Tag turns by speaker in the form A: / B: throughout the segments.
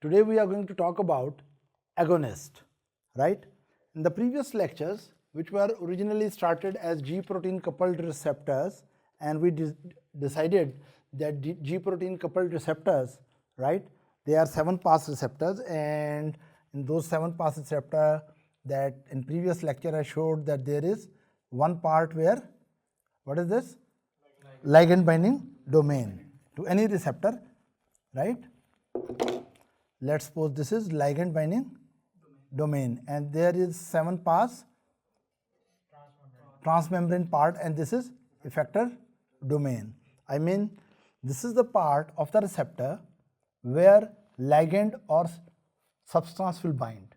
A: Today we are going to talk about agonist, right? In the previous lectures, which were originally started as G protein coupled receptors, and we decided that G protein coupled receptors, right, they are 7-pass receptors, and in those 7-pass receptor, that in previous lecture I showed that there is one part where, what is this? Ligand binding domain to any receptor, right? Let's suppose this is ligand binding domain, and there is 7-pass transmembrane part, and this is effector domain. I mean, this is the part of the receptor where ligand or substance will bind.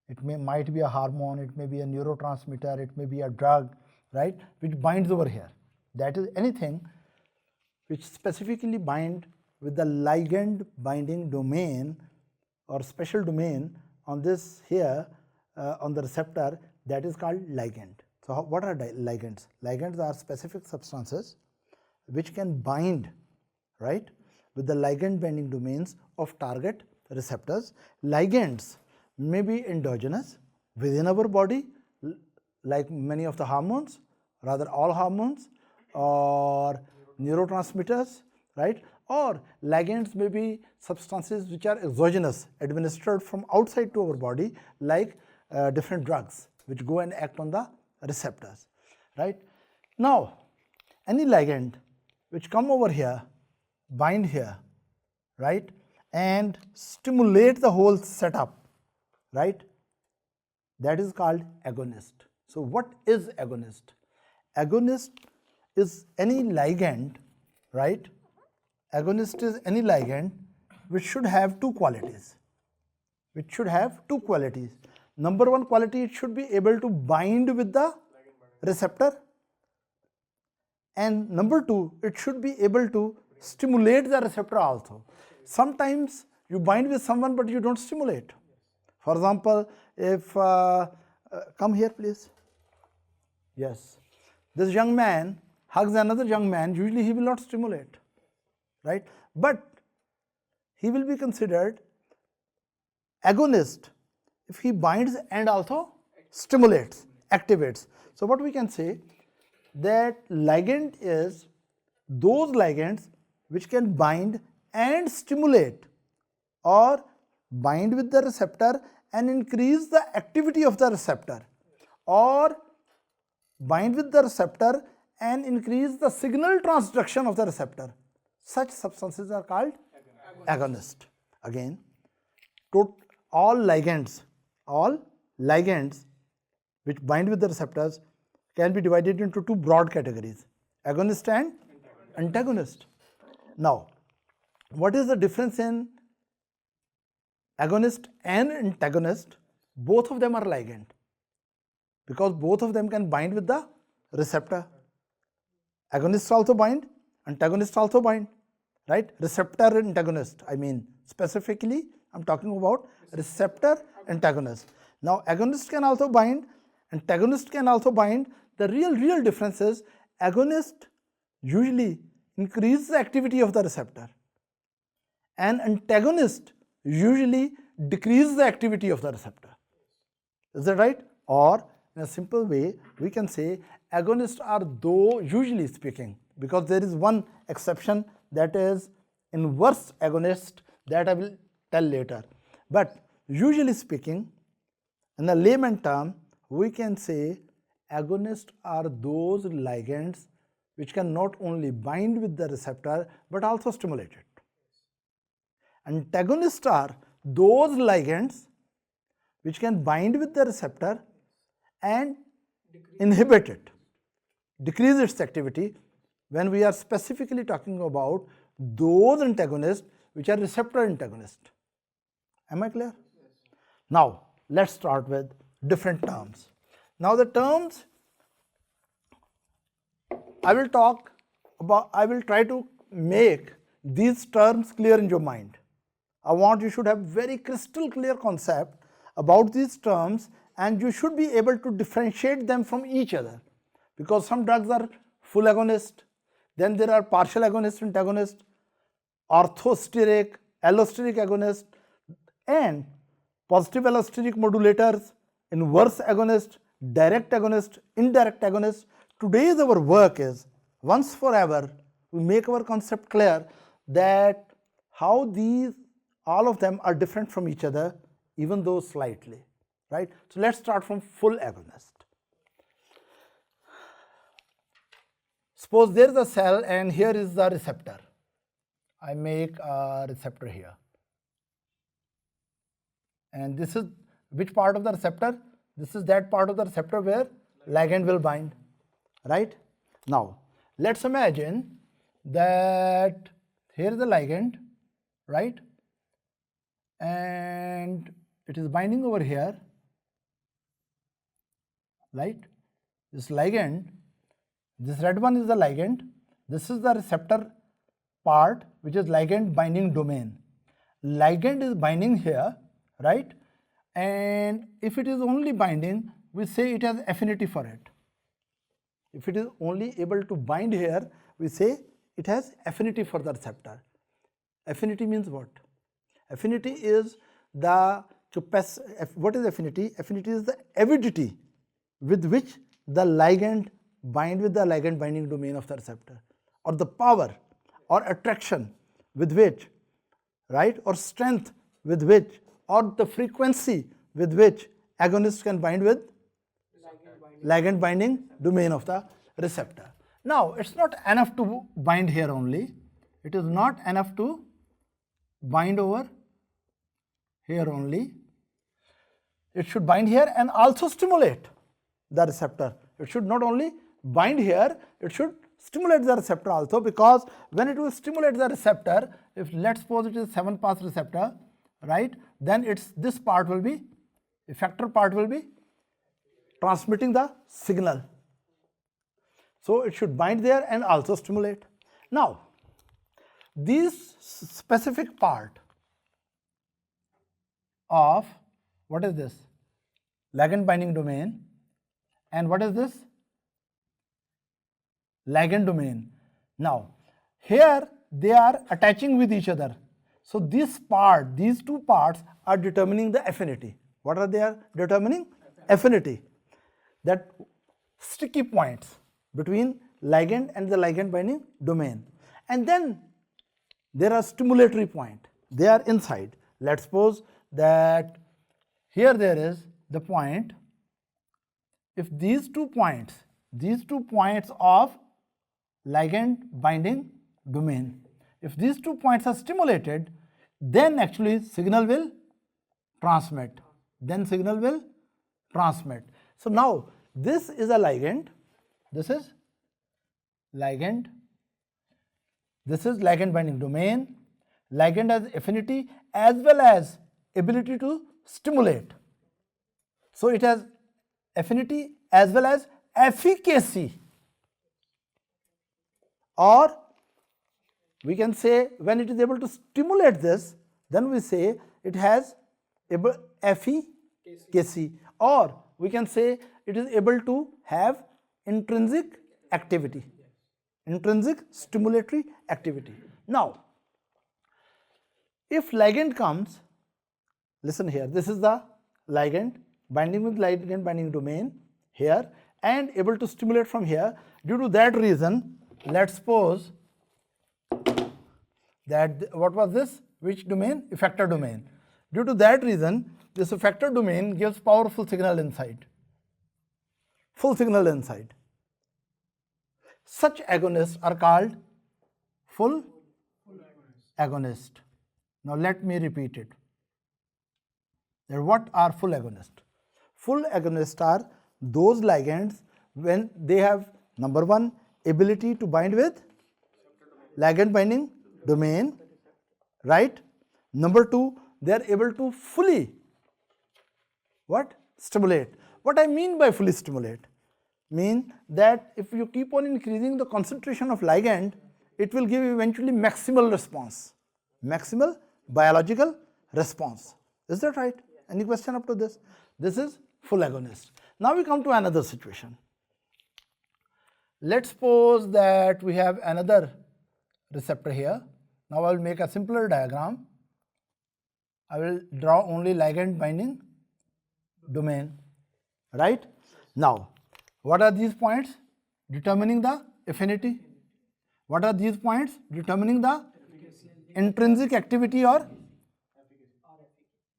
A: It might be a hormone, it may be a neurotransmitter, it may be a drug, right, which binds over here. That is anything which specifically bind with the ligand binding domain or special domain on this here on the receptor, that is called ligand. So what are ligands? Ligands are specific substances which can bind, right, with the ligand binding domains of target receptors. Ligands may be endogenous within our body, like many of the hormones, rather all hormones, or neurotransmitters, right? Or ligands may be substances which are exogenous, administered from outside to our body, like different drugs which go and act on the receptors, right? Now, any ligand which come over here, bind here, right, and stimulate the whole setup, right, that is called agonist. So what is agonist? Agonist is any ligand, right? Agonist is any ligand which should have two qualities. Number one quality, it should be able to bind with the receptor, and number two, it should be able to stimulate the receptor also. Sometimes you bind with someone but you don't stimulate. For example, if come here please. Yes, this young man hugs another young man, usually he will not stimulate, right? But he will be considered agonist if he binds and also stimulates, activates. So what we can say, that ligand is those ligands which can bind and stimulate, or bind with the receptor and increase the activity of the receptor, or bind with the receptor and increase the signal transduction of the receptor. Such substances are called agonist. Again, all ligands which bind with the receptors can be divided into two broad categories, agonist and antagonist. Now, what is the difference in agonist and antagonist? Both of them are ligand, because both of them can bind with the receptor. Agonists also bind, antagonists also bind, right? Receptor antagonist, I mean specifically I'm talking about receptor antagonist. Now agonist can also bind, antagonist can also bind. The real difference is agonist usually increase the activity of the receptor, and antagonist usually decrease the activity of the receptor. Is that right? Or in a simple way, we can say agonists are, though usually speaking, because there is one exception, that is inverse agonist, that I will tell later. But usually speaking, in a layman term, we can say agonists are those ligands which can not only bind with the receptor but also stimulate it. Antagonists are those ligands which can bind with the receptor and inhibit it, decrease its activity, when we are specifically talking about those antagonists which are receptor antagonists. Am I clear? Yes. Now, let's start with different terms. Now the terms I will try to make these terms clear in your mind. I want you should have very crystal clear concept about these terms, and you should be able to differentiate them from each other, because some drugs are full agonist, then there are partial agonist, antagonist, orthosteric, allosteric agonist, and positive allosteric modulators, inverse agonist, direct agonist, indirect agonist. Today's our work is, once forever, we make our concept clear that how these, all of them are different from each other, even though slightly, right? So let's start from full agonist. Suppose there is a cell and here is the receptor. I make a receptor here. And this is which part of the receptor? This is that part of the receptor where ligand will bind, right? Now, let's imagine that here is the ligand, right? And it is binding over here, right? This ligand, this red one is the ligand, this is the receptor part, which is ligand binding domain. Ligand is binding here, right? And if it is only binding, we say it has affinity for it. If it is only able to bind here, we say it has affinity for the receptor. Affinity means what? Affinity is the capacity. What is affinity? Affinity is the avidity with which the ligand bind with the ligand binding domain of the receptor, or the power or attraction with which, right, or strength with which, or the frequency with which agonist can bind with ligand binding domain of the receptor. Now, it's not enough to bind here only. It is not enough to bind over here only. It should bind here and also stimulate the receptor. It should not only bind here, it should stimulate the receptor also, because when it will stimulate the receptor, if let's suppose it is 7-pass receptor, right, then it's this part will be, effector part will be transmitting the signal. So it should bind there and also stimulate. Now, this specific part of, what is this? Ligand binding domain, and what is this? Ligand domain. Now, here they are attaching with each other. So this part, these two parts are determining the affinity. What are they are determining? Affinity. That sticky points between ligand and the ligand binding domain. And then there are stimulatory point. They are inside. Let's suppose that here there is the point. If these two points of ligand binding domain, if these 2 points are stimulated, then actually signal will transmit. So now this is a ligand, this is ligand binding domain. Ligand has affinity as well as ability to stimulate. So it has affinity as well as efficacy. Or we can say when it is able to stimulate this, then we say it has efficacy. Or we can say it is able to have intrinsic activity, intrinsic stimulatory activity. Now, if ligand comes, listen here, this is the ligand binding with ligand binding domain here and able to stimulate from here. Due to that reason, let's suppose that, what was this? Which domain? Effector domain. Due to that reason, this effector domain gives powerful signal inside. Full signal inside. Such agonists are called full agonist. Now let me repeat it. Then what are full agonists? Full agonists are those ligands when they have, number one, ability to bind with ligand binding domain, right? Number two, they are able to fully stimulate. What I mean by fully stimulate? Mean that if you keep on increasing the concentration of ligand, it will give eventually maximal response, maximal biological response. Is that right? Any question up to this? This is full agonist. Now we come to another situation. Let's suppose that we have another receptor here. Now I will make a simpler diagram. I will draw only ligand binding domain, right? Now, what are these points? Determining the affinity. What are these points? Determining the intrinsic activity or,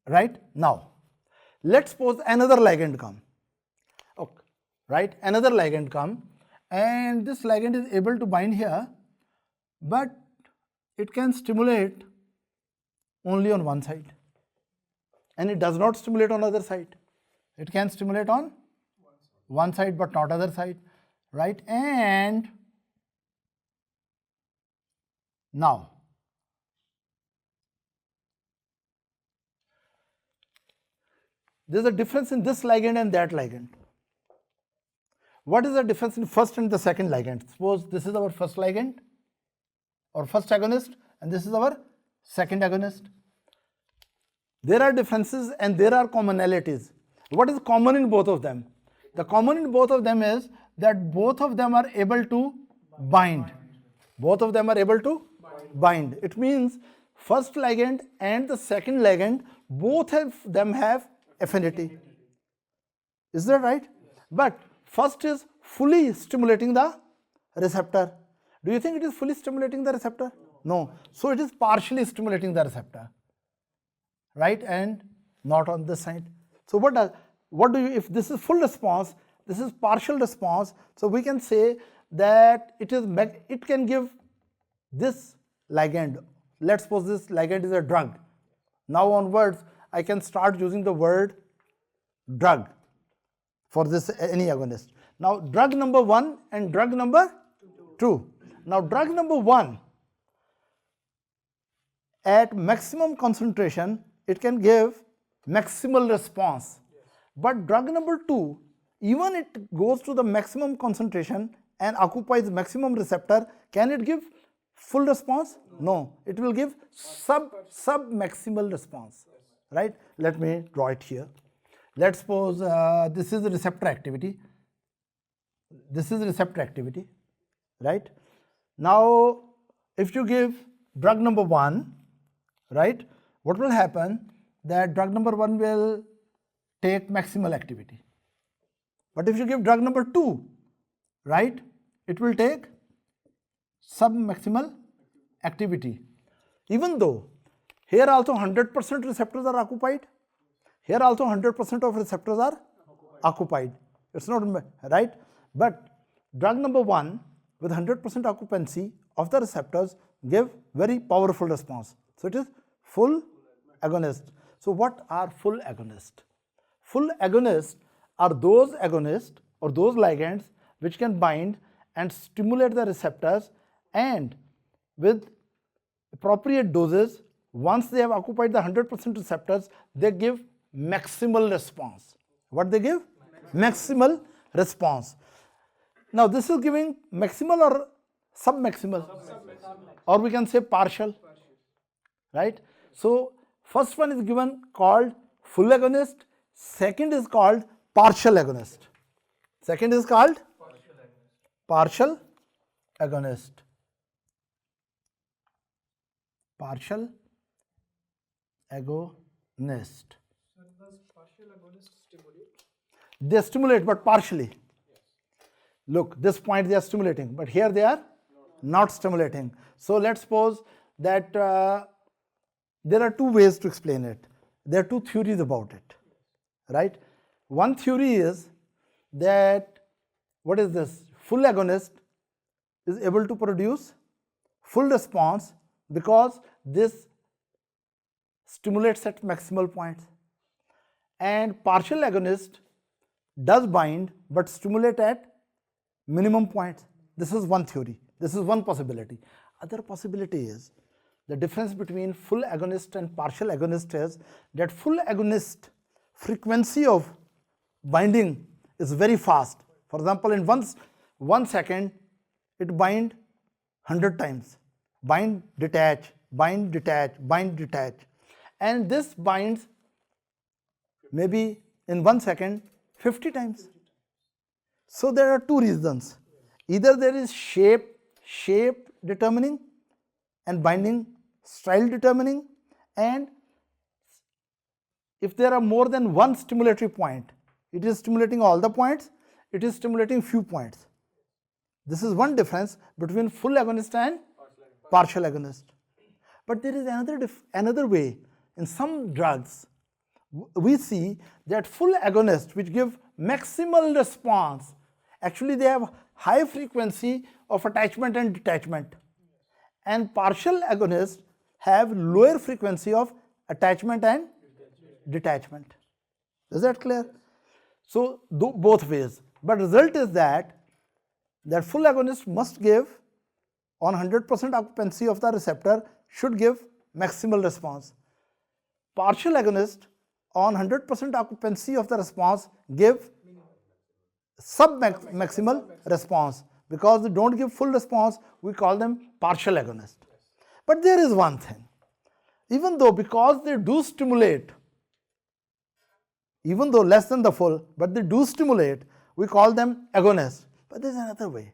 A: right? Now, let's suppose another ligand come. Okay, right? Another ligand come, and this ligand is able to bind here, but it can stimulate only on one side, and it does not stimulate on other side. It can stimulate on one side but not other side, right? And now there is a difference in this ligand and that ligand. What is the difference in first and the second ligand? Suppose this is our first ligand or first agonist, and this is our second agonist. There are differences and there are commonalities. What is common in both of them? The common in both of them is that both of them are able to bind. Both of them are able to bind. It means first ligand and the second ligand, both of them have affinity. Is that right? But first is fully stimulating the receptor. Do you think it is fully stimulating the receptor? No. So it is partially stimulating the receptor, right? And not on this side. So what do you, if this is full response, this is partial response, so we can say that it can give this ligand. Let's suppose this ligand is a drug. Now onwards, I can start using the word drug for this any agonist. Now drug number 1 and drug number 2. Now drug number 1, at maximum concentration, it can give maximal response. But drug number 2, even it goes to the maximum concentration and occupies maximum receptor, can it give full response? No, it will give sub-maximal response, right? Let me draw it here. Let's suppose this is receptor activity. This is receptor activity, right? Now, if you give drug number 1, right, what will happen? That drug number 1 will take maximal activity. But if you give drug number 2, right, it will take sub-maximal activity. Even though here also 100% receptors are occupied, here also 100% of receptors are occupied. It's not right, but drug number 1 with 100% occupancy of the receptors give very powerful response. So it is full agonist. So what are full agonists? Full agonists are those agonists or those ligands which can bind and stimulate the receptors, and with appropriate doses, once they have occupied the 100% receptors, they give maximal response. What they give? Maximal response. Now this is giving maximal or sub-maximal, or we can say partial, right? So first one is given called full agonist, second is called partial agonist. Second is called partial agonist. Partial agonist.
B: So does partial agonist stimulate?
A: They stimulate, but partially. Look, this point they are stimulating, but here they are not stimulating. So let's suppose that there are two ways to explain it. There are two theories about it, right? One theory is that, what is this? Full agonist is able to produce full response because this stimulates at maximal points, and partial agonist does bind but stimulate at minimum points. This is one theory. This is one possibility. Other possibility is the difference between full agonist and partial agonist is that full agonist frequency of binding is very fast. For example, in 1 second, it bind 100 times. Bind, detach, bind, detach, bind, detach. And this binds maybe in 1 second 50 times. So there are two reasons. Either there is shape determining and binding style determining, and if there are more than one stimulatory point. It is stimulating all the points, it is stimulating few points. This is one difference between full agonist and partial agonist. But there is another way. In some drugs, we see that full agonists, which give maximal response, actually they have high frequency of attachment and detachment. And partial agonists have lower frequency of attachment and detachment. Is that clear? So both ways. But result is that full agonist must give on 100% occupancy of the receptor should give maximal response. Partial agonist on 100% occupancy of the response give sub-maximal response. Because they don't give full response, we call them partial agonist. But there is one thing. Even though because they do stimulate, even though less than the full, but they do stimulate, we call them agonists. But there is another way.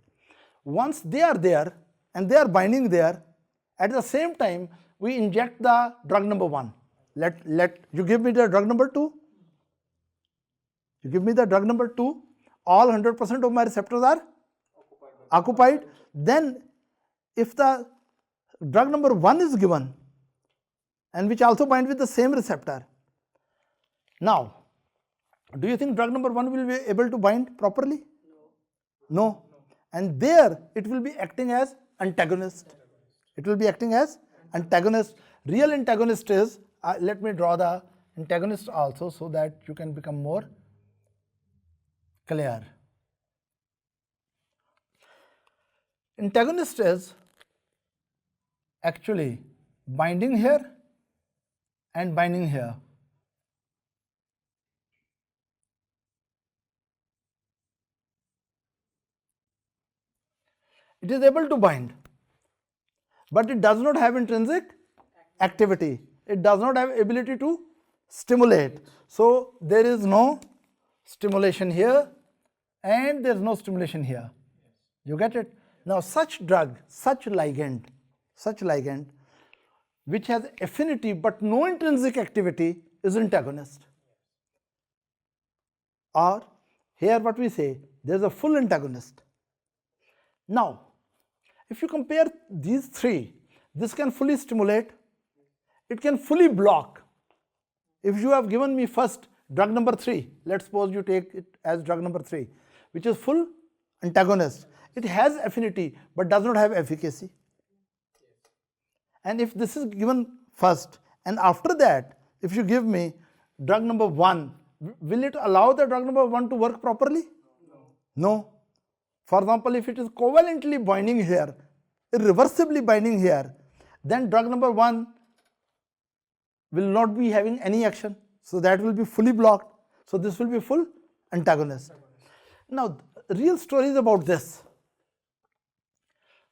A: Once they are there and they are binding there, at the same time we inject the drug number 1. Let you give me the drug number 2. You give me the drug number 2. All 100% of my receptors are occupied. Then if the drug number 1 is given, and which also bind with the same receptor, now do you think drug number 1 will be able to bind properly? No. And there it will be acting as antagonist. It will be acting as antagonist. Real antagonist is, let me draw the antagonist also so that you can become more clear. Antagonist is actually binding here and binding here. It is able to bind, but it does not have intrinsic activity. It does not have ability to stimulate. So there is no stimulation here and there is no stimulation here. You get it? Now such drug, such ligand, which has affinity but no intrinsic activity is antagonist. Or here what we say, there is a full antagonist. Now, if you compare these three, this can fully stimulate, it can fully block. If you have given me first drug number 3, let's suppose you take it as drug number 3, which is full antagonist. It has affinity but does not have efficacy. And if this is given first and after that, if you give me drug number 1, will it allow the drug number 1 to work properly? No. For example, if it is covalently binding here, irreversibly binding here, then drug number 1 will not be having any action. So that will be fully blocked. So this will be full antagonist. Now, real story is about this.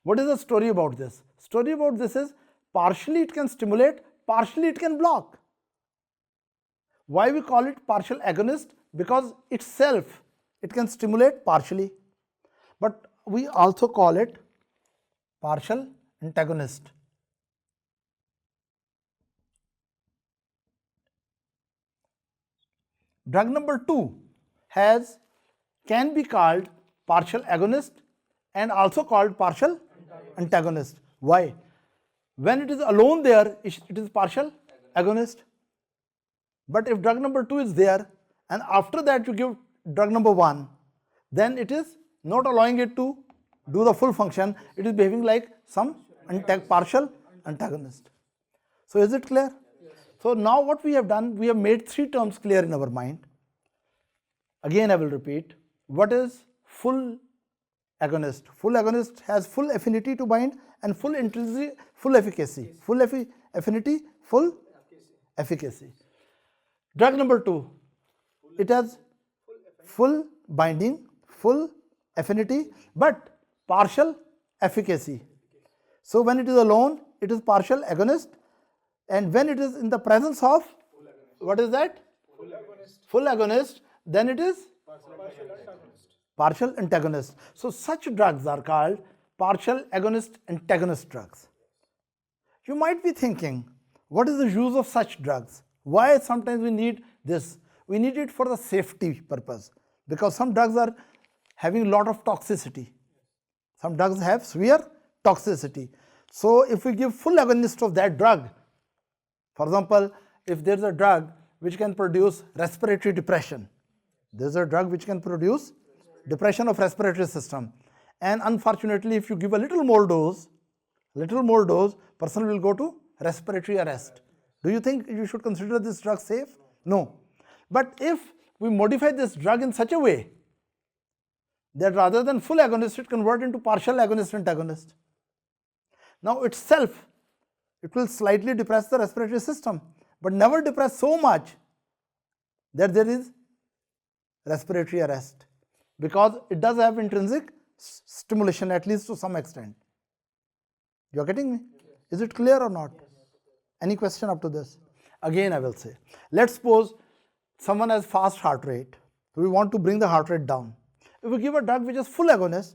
A: What is the story about this? Story about this is partially it can stimulate, partially it can block. Why we call it partial agonist? Because itself it can stimulate partially. But we also call it partial antagonist. Drug number 2 can be called partial agonist and also called partial antagonist. Why? When it is alone there, it is partial agonist. But if drug number 2 is there and after that you give drug number 1, then it is not allowing it to do the full function. It is behaving like some partial antagonist. So is it clear? So now what we have done, we have made 3 terms clear in our mind. Again I will repeat. What is full agonist? Full agonist has full affinity to bind and full intrinsic, full efficacy. Full affinity, full efficacy. Drug number 2, it has full binding, full affinity, but partial efficacy. So when it is alone, it is partial agonist, and when it is in the presence of, what is that? Full agonist, then it is partial antagonist. So such drugs are called partial agonist antagonist drugs. You might be thinking, what is the use of such drugs? Why sometimes we need this? We need it for the safety purpose, because some drugs are having a lot of toxicity. Some drugs have severe toxicity. So if we give full agonist of that drug, for example, if there is a drug which can produce respiratory depression, there is a drug which can produce depression of respiratory system, and unfortunately if you give a little more dose, person will go to respiratory arrest. Do you think you should consider this drug safe? No. But if we modify this drug in such a way that rather than full agonist, it convert into partial agonist antagonist. Now itself, it will slightly depress the respiratory system, but never depress so much that there is respiratory arrest, because it does have intrinsic stimulation, at least to some extent. You are getting me? Is it clear or not? Any question up to this? Again I will say, let's suppose someone has fast heart rate, so we want to bring the heart rate down. If we give a drug which is full agonist,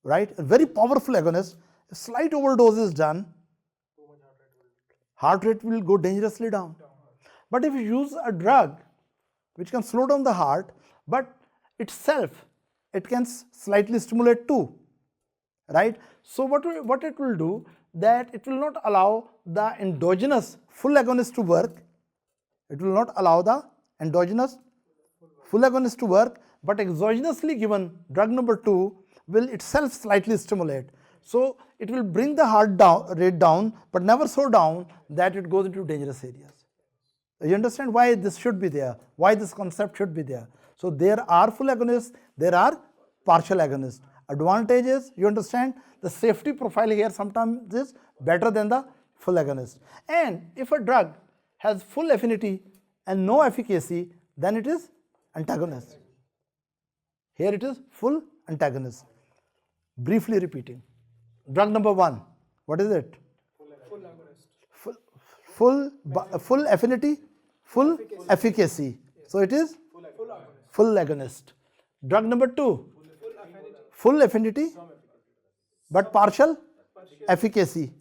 A: right, a very powerful agonist, a slight overdose is done, heart rate will go dangerously down. But if you use a drug which can slow down the heart, but itself it can slightly stimulate too, right? So what it will do, that it will not allow the endogenous full agonist to work. It will not allow the endogenous full agonist to work, but exogenously given drug number 2 will itself slightly stimulate. So it will bring the heart rate down, but never so down that it goes into dangerous areas. You understand why this should be there, why this concept should be there. So there are full agonists, there are partial agonists. Advantages, you understand, the safety profile here sometimes is better than the full agonist. And if a drug has full affinity and no efficacy, then it is antagonist. Here it is full antagonist. Briefly repeating. Drug number 1, what is it?
B: Full agonist.
A: Full affinity, full efficacy. So it is full agonist. Drug number 2, full affinity but partial efficacy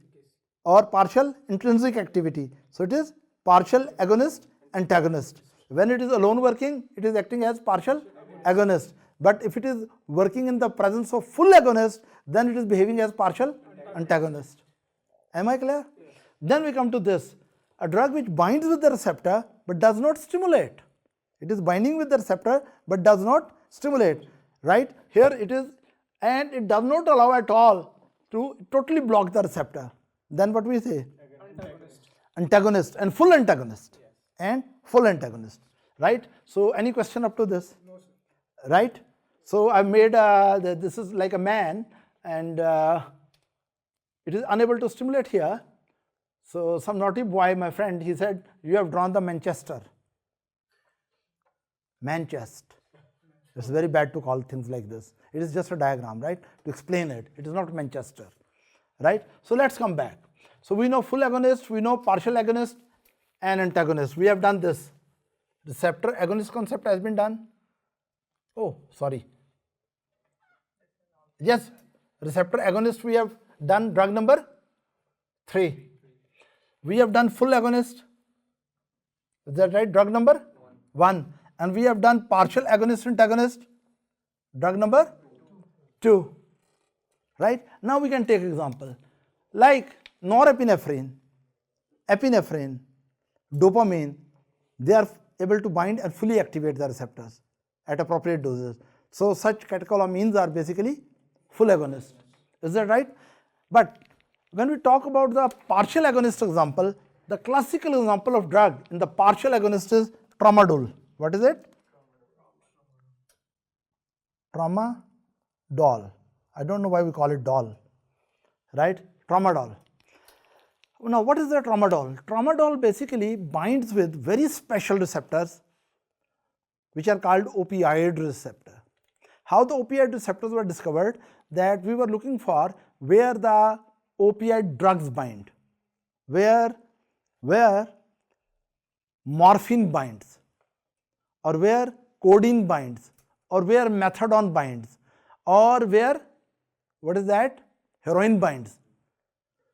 A: or partial intrinsic activity. So it is partial agonist antagonist. When it is alone working, it is acting as partial agonist. But if it is working in the presence of full agonist, then it is behaving as partial antagonist. Am I clear? Then we come to this, a drug which binds with the receptor but does not stimulate. It is binding with the receptor but does not stimulate, right? Here it is, and it does not allow at all to totally block the receptor. Then what we say? Antagonist and full antagonist. And full antagonist, right? So any question up to this?
B: No, sir.
A: Right? So I made this is like a man, and it is unable to stimulate here. So some naughty boy, my friend, he said, you have drawn the Manchester. Manchester. It's very bad to call things like this. It is just a diagram, right? To explain it. It is not Manchester, right? So let's come back. So we know full agonist, we know partial agonist and antagonist. We have done this. Receptor agonist concept has been done. Oh, sorry. Yes, receptor agonist we have done, drug number 3. We have done full agonist. Is that right? Drug number 1. And we have done partial agonist antagonist, drug number 2. Right? Now we can take example like norepinephrine, epinephrine, dopamine. They are able to bind and fully activate the receptors at appropriate doses. So such catecholamines are basically full agonists. Is that right? But when we talk about the partial agonist example, the classical example of drug in the partial agonist is tramadol. What is it? Tramadol. I don't know why we call it dol. Right? Tramadol. Now what is the tramadol? Tramadol basically binds with very special receptors which are called opioid receptor. How the opioid receptors were discovered? That we were looking for where the opioid drugs bind, where morphine binds, or where codeine binds, or where methadone binds, or where, what is that? Heroin binds.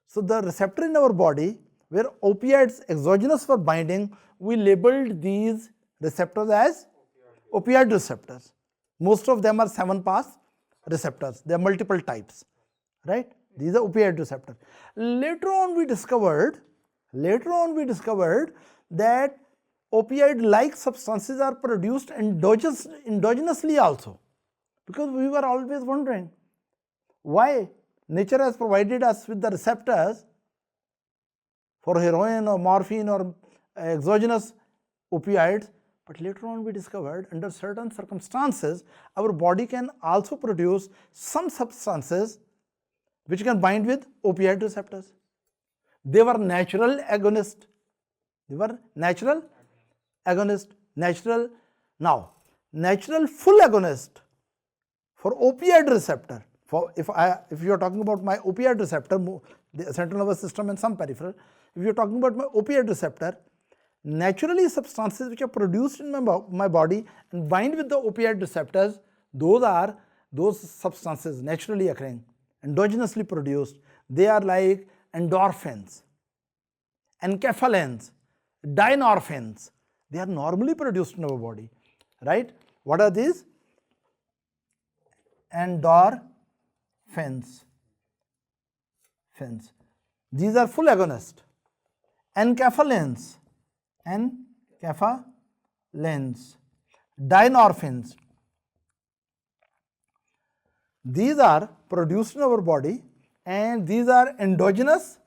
A: So the receptor in our body where opioids exogenous for binding, we labeled these receptors as opioid receptors. Most of them are 7-pass receptors. There are multiple types, right? These are opioid receptors. Later on we discovered that opioid-like substances are produced endogenously also, because we were always wondering why nature has provided us with the receptors for heroin or morphine or exogenous opioids, but later on we discovered under certain circumstances our body can also produce some substances which can bind with opioid receptors. They were natural agonists. Natural full agonist for opioid receptor. If you are talking about my opioid receptor, the central nervous system and some peripheral, if you are talking about my opioid receptor, naturally substances which are produced in my body and bind with the opioid receptors, those are those substances naturally occurring, endogenously produced. They are like endorphins, enkephalins, dynorphins. They are normally produced in our body, right? What are these? Endorphins. These are full agonists. Enkephalins, dynorphins. These are produced in our body and these are endogenous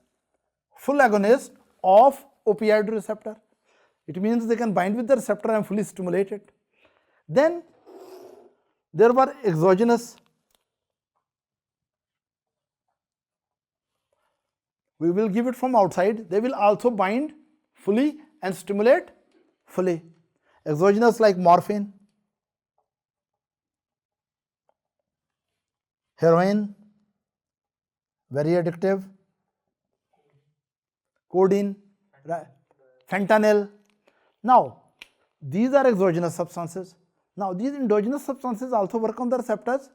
A: full agonists of opioid receptor. It means they can bind with the receptor and fully stimulate it. Then there were exogenous. We will give it from outside. They will also bind fully and stimulate fully. Exogenous like morphine, heroin, very addictive, codeine, fentanyl. Now, these are exogenous substances. Now, these endogenous substances also work on the receptors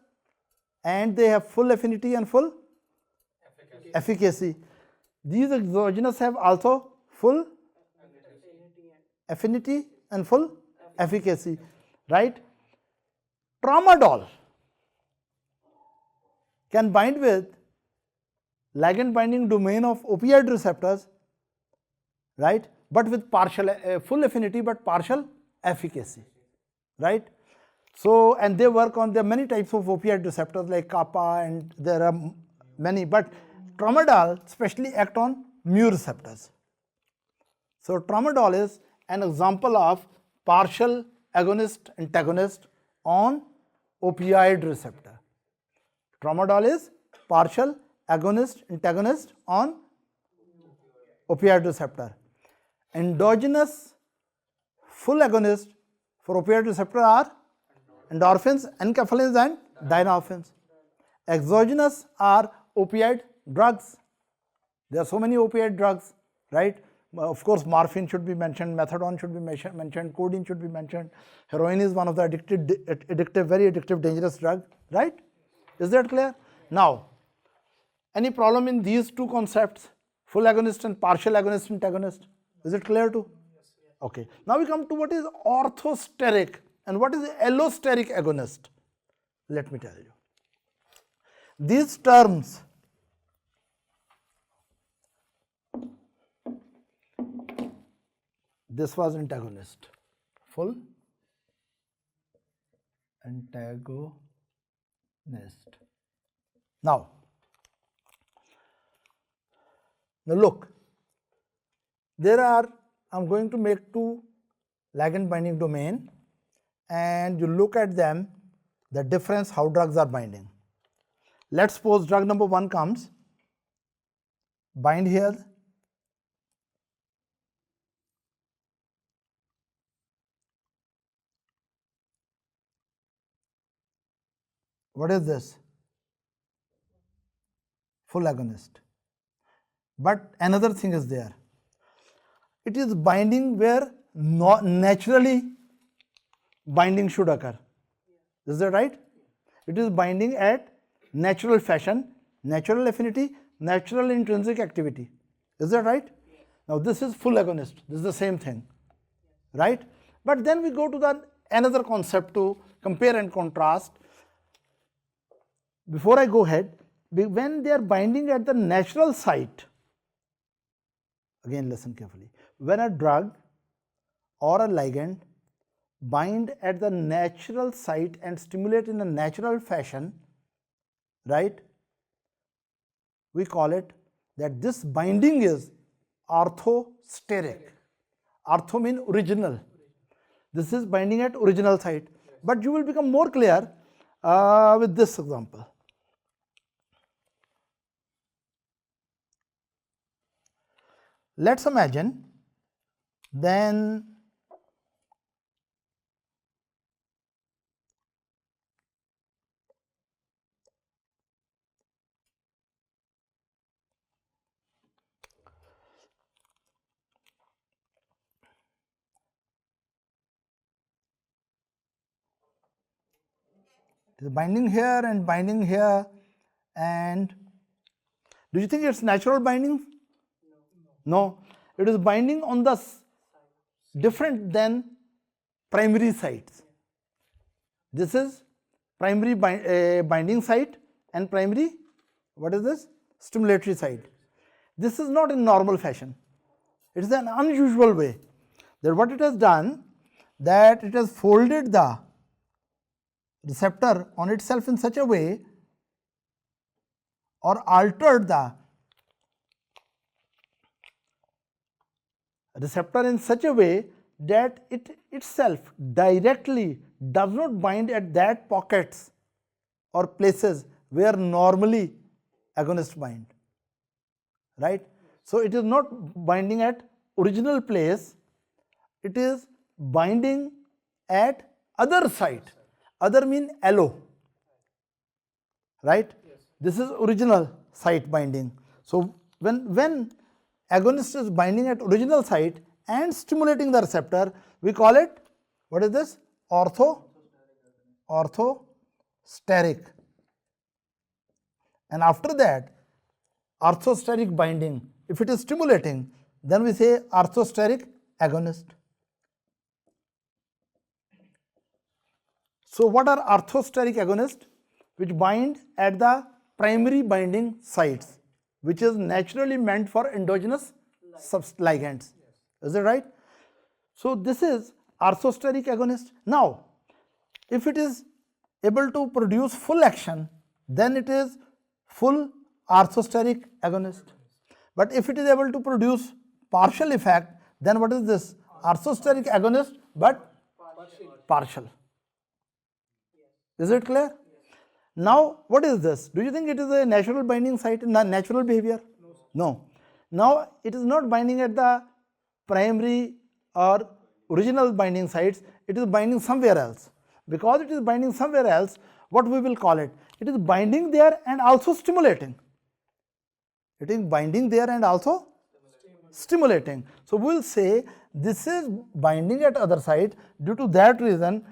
A: and they have full affinity and full efficacy. These exogenous have also full affinity and full efficacy, right? Tramadol can bind with ligand binding domain of opioid receptors, right? But with partial full affinity but partial efficacy, right? So, and they work on, there are many types of opioid receptors like kappa and there are many, but tramadol especially act on mu receptors. So, tramadol is an example of partial agonist antagonist on opioid receptor. Tramadol is partial agonist antagonist on opioid receptor. Endogenous full agonist for opioid receptor are endorphins, enkephalins and dynorphins. Exogenous are opioid drugs. There are so many opioid drugs, right? Of course, morphine should be mentioned, methadone should be mentioned, codeine should be mentioned. Heroin is one of the addictive, very addictive, dangerous drug, right? Is that clear? Now, any problem in these two concepts, full agonist and partial agonist antagonist? Is it clear too? Okay. Now we come to what is orthosteric and what is allosteric agonist. Let me tell you. These terms this was antagonist, full antagonist. Now look, there are, I'm going to make two ligand binding domain and you look at them, the difference how drugs are binding. Let's suppose drug number 1 comes, bind here, what is this? Full agonist. But another thing is there. It is binding where naturally binding should occur. Is that right? It is binding at natural fashion, natural affinity, natural intrinsic activity. Is that right? Now this is full agonist, this is the same thing, right? But then we go to the another concept to compare and contrast. Before I go ahead, when they are binding at the natural site, again listen carefully, when a drug or a ligand bind at the natural site and stimulate in a natural fashion, right, we call it that this binding is orthosteric. Ortho means original. This is binding at original site. But you will become more clear with this example. Let's imagine then it is binding here and binding here, and do you think it's natural binding? No, it is binding on the different than primary sites. This is primary binding site and primary, what is this? Stimulatory site. This is not in normal fashion. It is an unusual way. That what it has done, that it has folded the receptor on itself in such a way, or altered the receptor in such a way that it itself directly does not bind at that pockets or places where normally agonists bind, right? So it is not binding at original place, it is binding at other site. Other mean allo, right?
B: Yes.
A: This is original site binding. So when agonist is binding at original site and stimulating the receptor, we call it, what is this? Orthosteric. And after that, orthosteric binding. If it is stimulating, then we say orthosteric agonist. So what are orthosteric agonists? Which bind at the primary binding sites, which is naturally meant for endogenous ligands. Is it right? So this is orthosteric agonist. Now, if it is able to produce full action, then it is full orthosteric agonist. But if it is able to produce partial effect, then what is this? Orthosteric agonist, but partial. Is it clear? Now, what is this? Do you think it is a natural binding site, natural behavior? No. Now, it is not binding at the primary or original binding sites, it is binding somewhere else. Because it is binding somewhere else, what we will call it? It is binding there and also stimulating. It is binding there and also stimulating. So, we will say this is binding at other site. Due to that reason,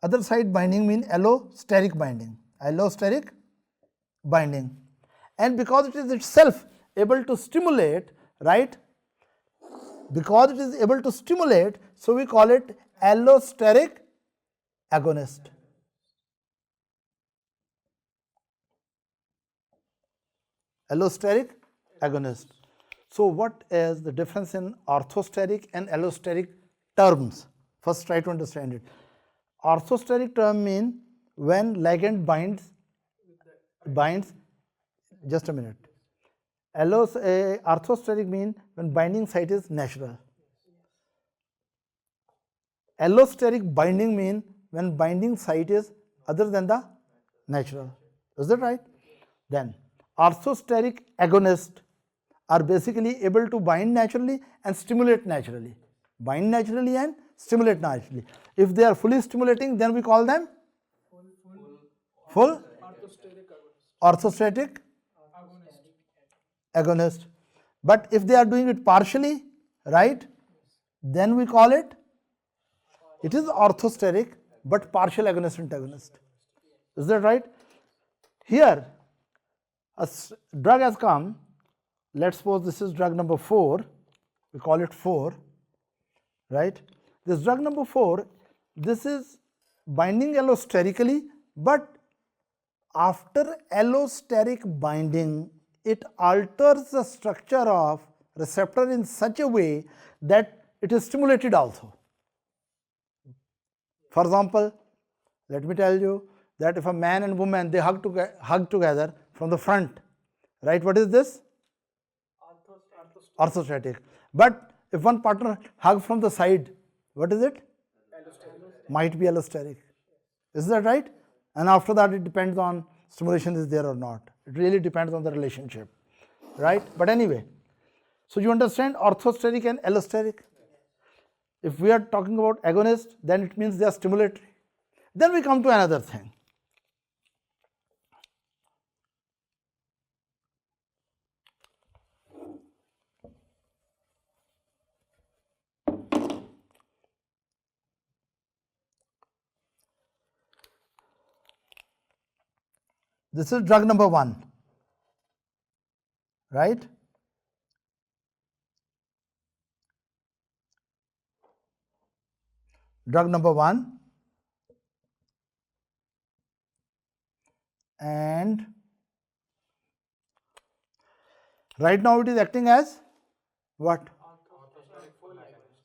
A: other side binding mean allosteric binding. Allosteric binding. And because it is itself able to stimulate, right? Because it is able to stimulate, so we call it allosteric agonist. Allosteric agonist. So what is the difference in orthosteric and allosteric terms? First try to understand it. Orthosteric term mean when ligand binds, just a minute. Orthosteric mean when binding site is natural. Allosteric binding mean when binding site is other than the natural. Is that right? Then orthosteric agonists are basically able to bind naturally and stimulate naturally. Bind naturally and stimulate naturally. If they are fully stimulating, then we call them full orthosteric agonist. But if they are doing it partially, right, then we call it is orthosteric but partial agonist antagonist. Is that right? Here, a drug has come, let's suppose this is drug number 4, we call it 4, right? This drug number 4, this is binding allosterically, but after allosteric binding, it alters the structure of receptor in such a way that it is stimulated also. For example, let me tell you that if a man and woman, they hug together from the front, right? What is this? Orthostatic. But if one partner hug from the side, what is it? Might be allosteric. Is that right? And after that, it depends on stimulation is there or not. It really depends on the relationship, right? But anyway, so you understand orthosteric and allosteric. If we are talking about agonist, then it means they are stimulatory. Then we come to another thing. This is drug number 1, right? Drug number 1, and right now it is acting as what?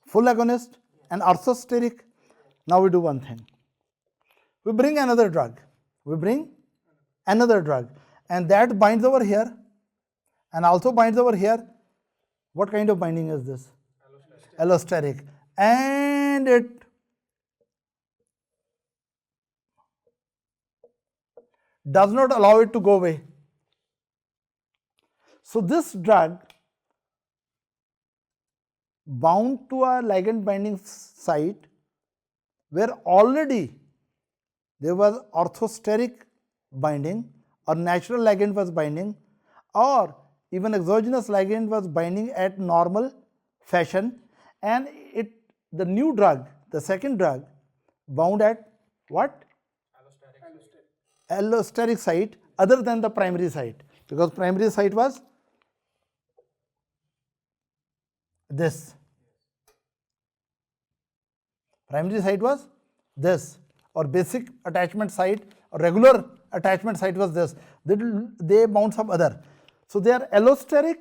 A: Full agonist and orthosteric. Now we do one thing. We bring another drug. And that binds over here and also binds over here. What kind of binding is this? Allosteric. And it does not allow it to go away. So this drug bound to a ligand binding site where already there was orthosteric binding or natural ligand was binding, or even exogenous ligand was binding at normal fashion, and the new drug, the second drug, bound at what? Allosteric site other than the primary site, because primary site was this. Primary site was this, or basic attachment site or regular attachment site was this. They bound some other. So they are allosteric,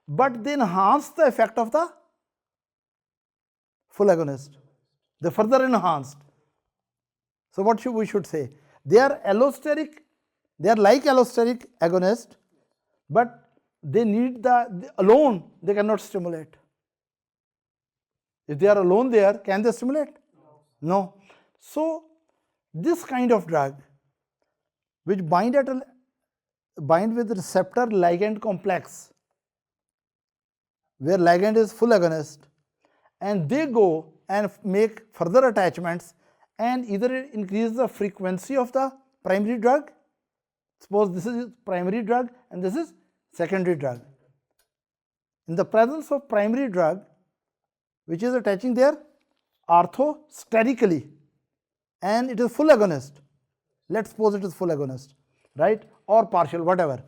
A: but they enhance the effect of the full agonist. They further enhanced. So what we should say? They are allosteric, they are like allosteric agonist, but they need alone, they cannot stimulate. If they are alone there, can they stimulate? No. So this kind of drug, which bind with receptor ligand complex, where ligand is full agonist, and they go and make further attachments and either increase the frequency of the primary drug. Suppose this is primary drug and this is secondary drug. In the presence of primary drug, which is attaching there orthosterically, and it is full agonist. Let's suppose it is full agonist, right? Or partial, whatever.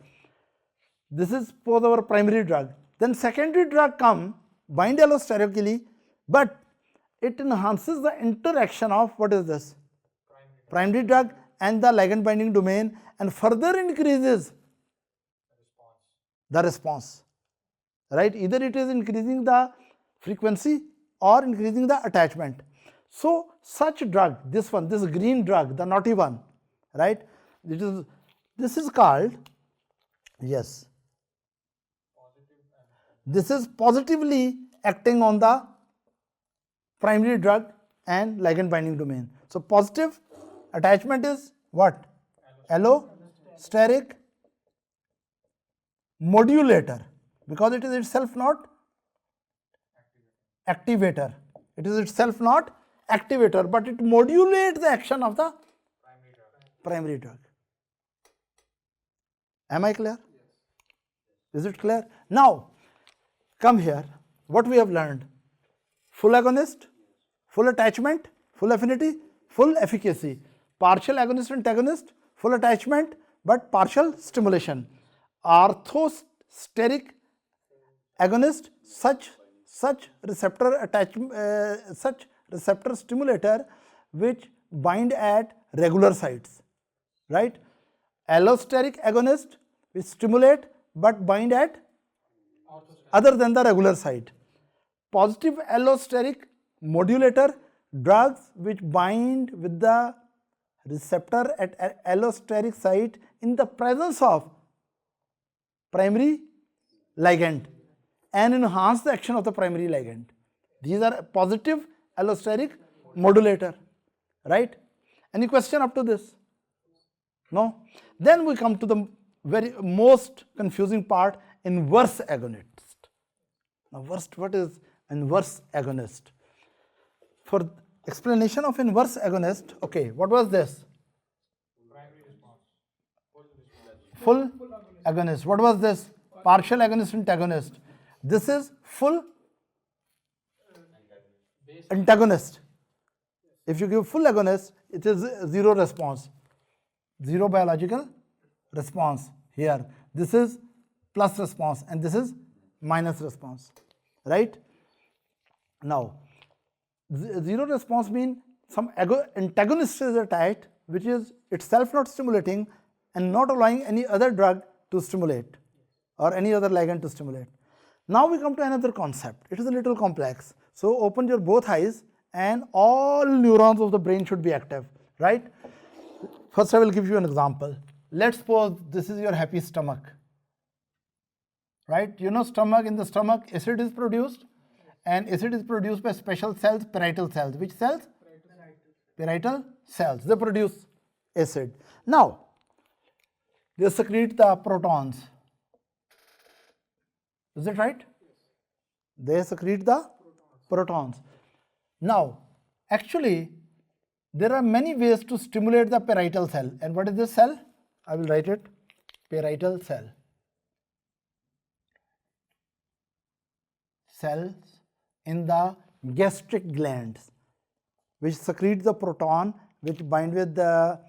A: This is suppose our primary drug. Then secondary drug come, bind allosterically, but it enhances the interaction of what is this? Primary drug and the ligand binding domain, and further increases the response, right? Either it is increasing the frequency or increasing the attachment. So such drug, this one, this green drug, the naughty one, right? This is called, yes, this is positively acting on the primary drug and ligand binding domain. So positive attachment is what? Allosteric modulator, because it is itself not activator. It is itself not activator, but it modulates the action of the primary drug. Am I clear? Is it clear? Now, come here. What we have learned? Full agonist, full attachment, full affinity, full efficacy. Partial agonist antagonist, full attachment, but partial stimulation. Orthosteric steric agonist, such receptor stimulator which bind at regular sites, right? Allosteric agonist which stimulate but bind at other than the regular site. Positive allosteric modulator, drugs which bind with the receptor at allosteric site in the presence of primary ligand and enhance the action of the primary ligand. These are positive allosteric modulator, right? Any question up to this? No? Then we come to the very most confusing part, inverse agonist. Now, what is inverse agonist? For explanation of inverse agonist, okay, what was this? Full agonist. What was this? Partial agonist, antagonist. This is full antagonist. If you give full agonist, it is zero response, zero biological response here. This is plus response and this is minus response, right? Now, zero response means some antagonist is attached which is itself not stimulating and not allowing any other drug to stimulate or any other ligand to stimulate. Now we come to another concept. It is a little complex. So open your both eyes and all neurons of the brain should be active, right? First I will give you an example. Let's suppose this is your happy stomach, right? You know stomach, in the stomach acid is produced and acid is produced by special cells, parietal cells. Which cells? Parietal cells. They produce acid. Now, they secrete the protons. Is it right? They secrete the protons. Now, actually, there are many ways to stimulate the parietal cell. And what is this cell? I will write it, parietal cell. Cells in the gastric glands, which secrete the proton, which bind with the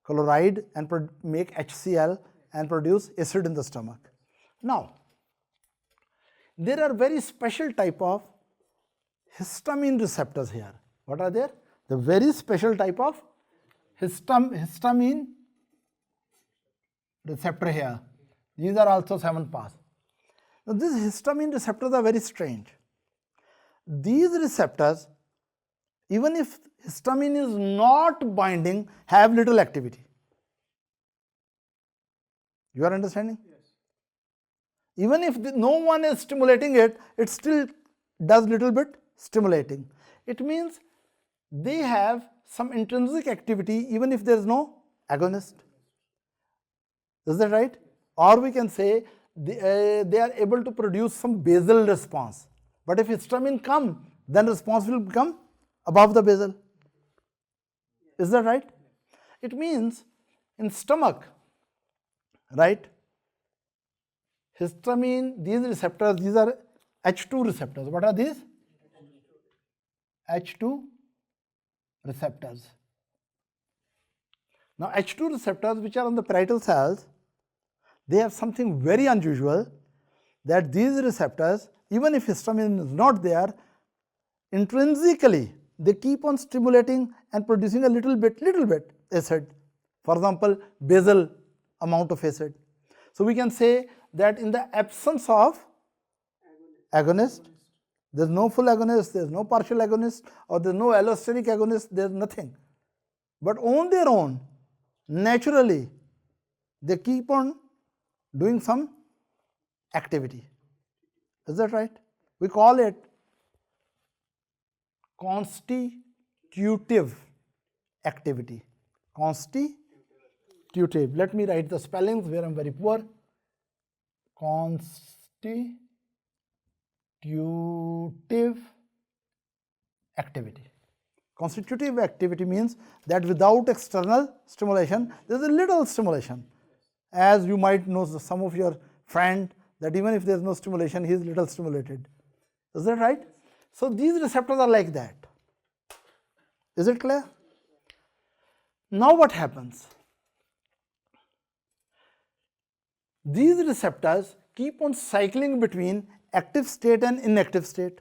A: chloride and make HCl and produce acid in the stomach. Now, there are very special type of histamine receptors here. What are there? The very special type of histamine receptor here. These are also 7 pass. Now, these histamine receptors are very strange. These receptors, even if histamine is not binding, have little activity. You are understanding?
B: Yes.
A: Even if no one is stimulating it, it still does little bit stimulating. It means they have some intrinsic activity even if there is no agonist. Is that right? Or we can say they are able to produce some basal response. But if histamine come, then response will become above the basal. Is that right? It means in stomach, right? Histamine, these receptors, these are H2 receptors. What are these? H2 receptors. Now, H2 receptors, which are on the parietal cells, they have something very unusual, that these receptors, even if histamine is not there, intrinsically they keep on stimulating and producing a little bit acid. For example, basal amount of acid. So we can say that in the absence of agonist, there is no full agonist, there is no partial agonist, or there is no allosteric agonist, there is nothing. But on their own, naturally, they keep on doing some activity. Is that right? We call it constitutive activity. Constitutive. Let me write the spellings where I am very poor. Constitutive activity. Constitutive activity means that without external stimulation, there is a little stimulation. As you might know, some of your friend, that even if there is no stimulation, he is little stimulated. Is that right? So these receptors are like that. Is it clear? Now what happens? These receptors keep on cycling between active state and inactive state.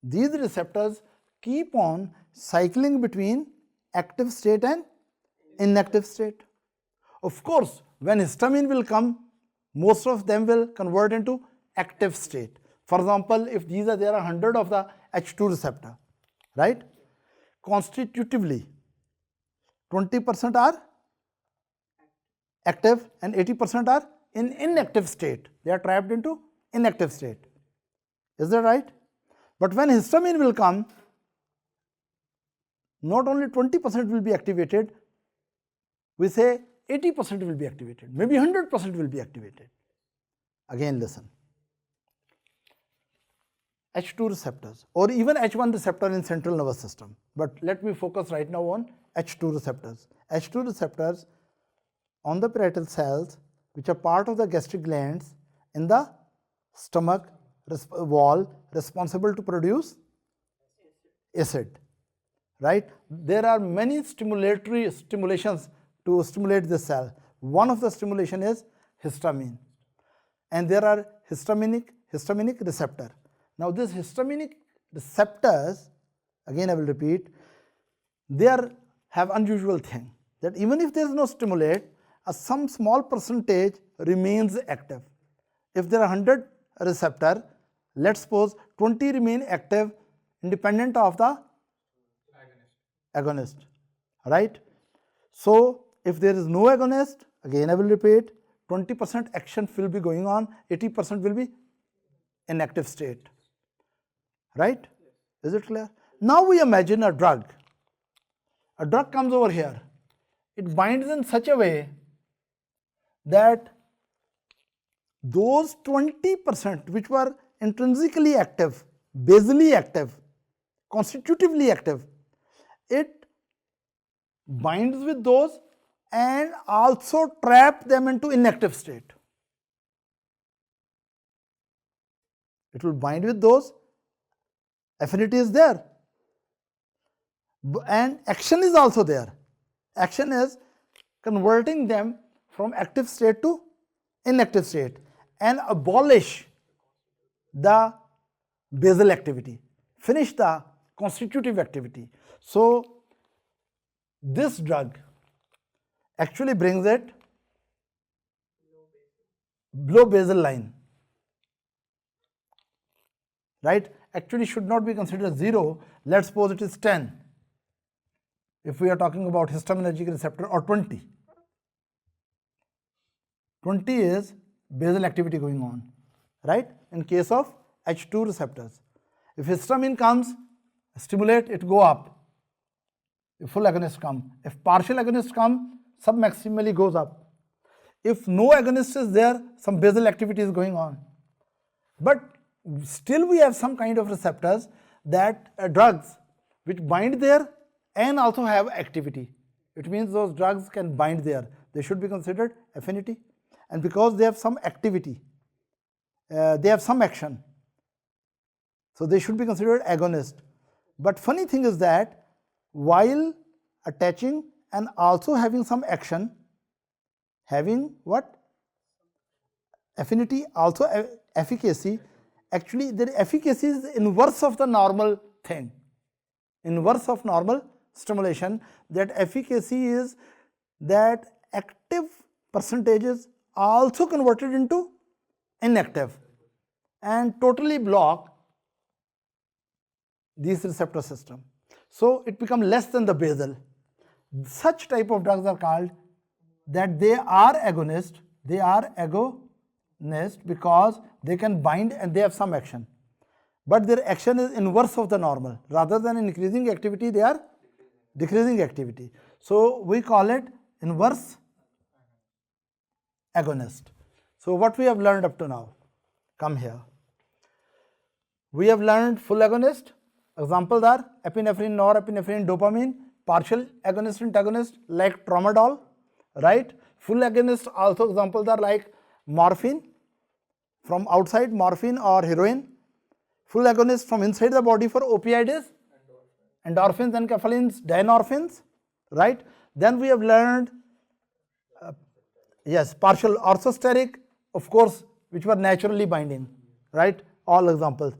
A: These receptors keep on cycling between active state and inactive state. Of course, when histamine will come, most of them will convert into active state. For example, if there are 100 of the H2 receptor, right? Constitutively, 20% are active and 80% are in inactive state. They are trapped into inactive state. Is that right? But when histamine will come, not only 20% will be activated, we say 80% will be activated, maybe 100% will be activated. Again, listen. H2 receptors or even H1 receptor in central nervous system. But let me focus right now on H2 receptors. H2 receptors on the parietal cells, which are part of the gastric glands in the stomach wall, responsible to produce acid, right? There are many stimulations to stimulate the cell. One of the stimulation is histamine, and there are histaminic receptor. Now these histaminic receptors, again I will repeat, they have unusual thing that even if there is no stimulate, some small percentage remains active. If there are 100 receptor, let's suppose 20 remain active independent of the agonist, right? So if there is no agonist, again I will repeat, 20% action will be going on, 80% will be inactive state, right? Is it clear? Now we imagine a drug. A drug comes over here. It binds in such a way that those 20% which were intrinsically active, basally active, constitutively active, it binds with those and also trap them into inactive state. It will bind with those, affinity is there, and action is also there. Action is converting them from active state to inactive state and abolish the basal activity, finish the constitutive activity. So this drug actually brings it below basal line, right? Actually should not be considered 0. Let's suppose it is 10 if we are talking about histaminergic receptor, or 20. 20 is basal activity going on, right? In case of H2 receptors, if histamine comes, stimulate, it go up. If full agonist come, if partial agonist come, submaximally goes up. If no agonist is there, some basal activity is going on. But still we have some kind of receptors that drugs which bind there and also have activity. It means those drugs can bind there. They should be considered affinity. And because they have some activity, they have some action, so they should be considered agonist. But funny thing is that while attaching and also having some action, having what? Affinity, also efficacy. Actually, their efficacy is inverse of the normal thing, inverse of normal stimulation. That efficacy is that active percentages also converted into inactive and totally block this receptor system. So it becomes less than the basal. Such type of drugs are called that they are agonist. They are agonist because they can bind and they have some action. But their action is inverse of the normal. Rather than increasing activity, they are decreasing activity. So we call it inverse agonist. So what we have learned up to now? Come here. We have learned full agonist. Examples are epinephrine, norepinephrine, dopamine. Partial agonist, antagonist like tramadol, right? Full agonist also examples are like morphine from outside, morphine or heroin. Full agonist from inside the body for opioid is endorphins, enkephalins, dynorphins, right? Then we have learned yes, partial orthosteric, of course, which were naturally binding, right? All examples.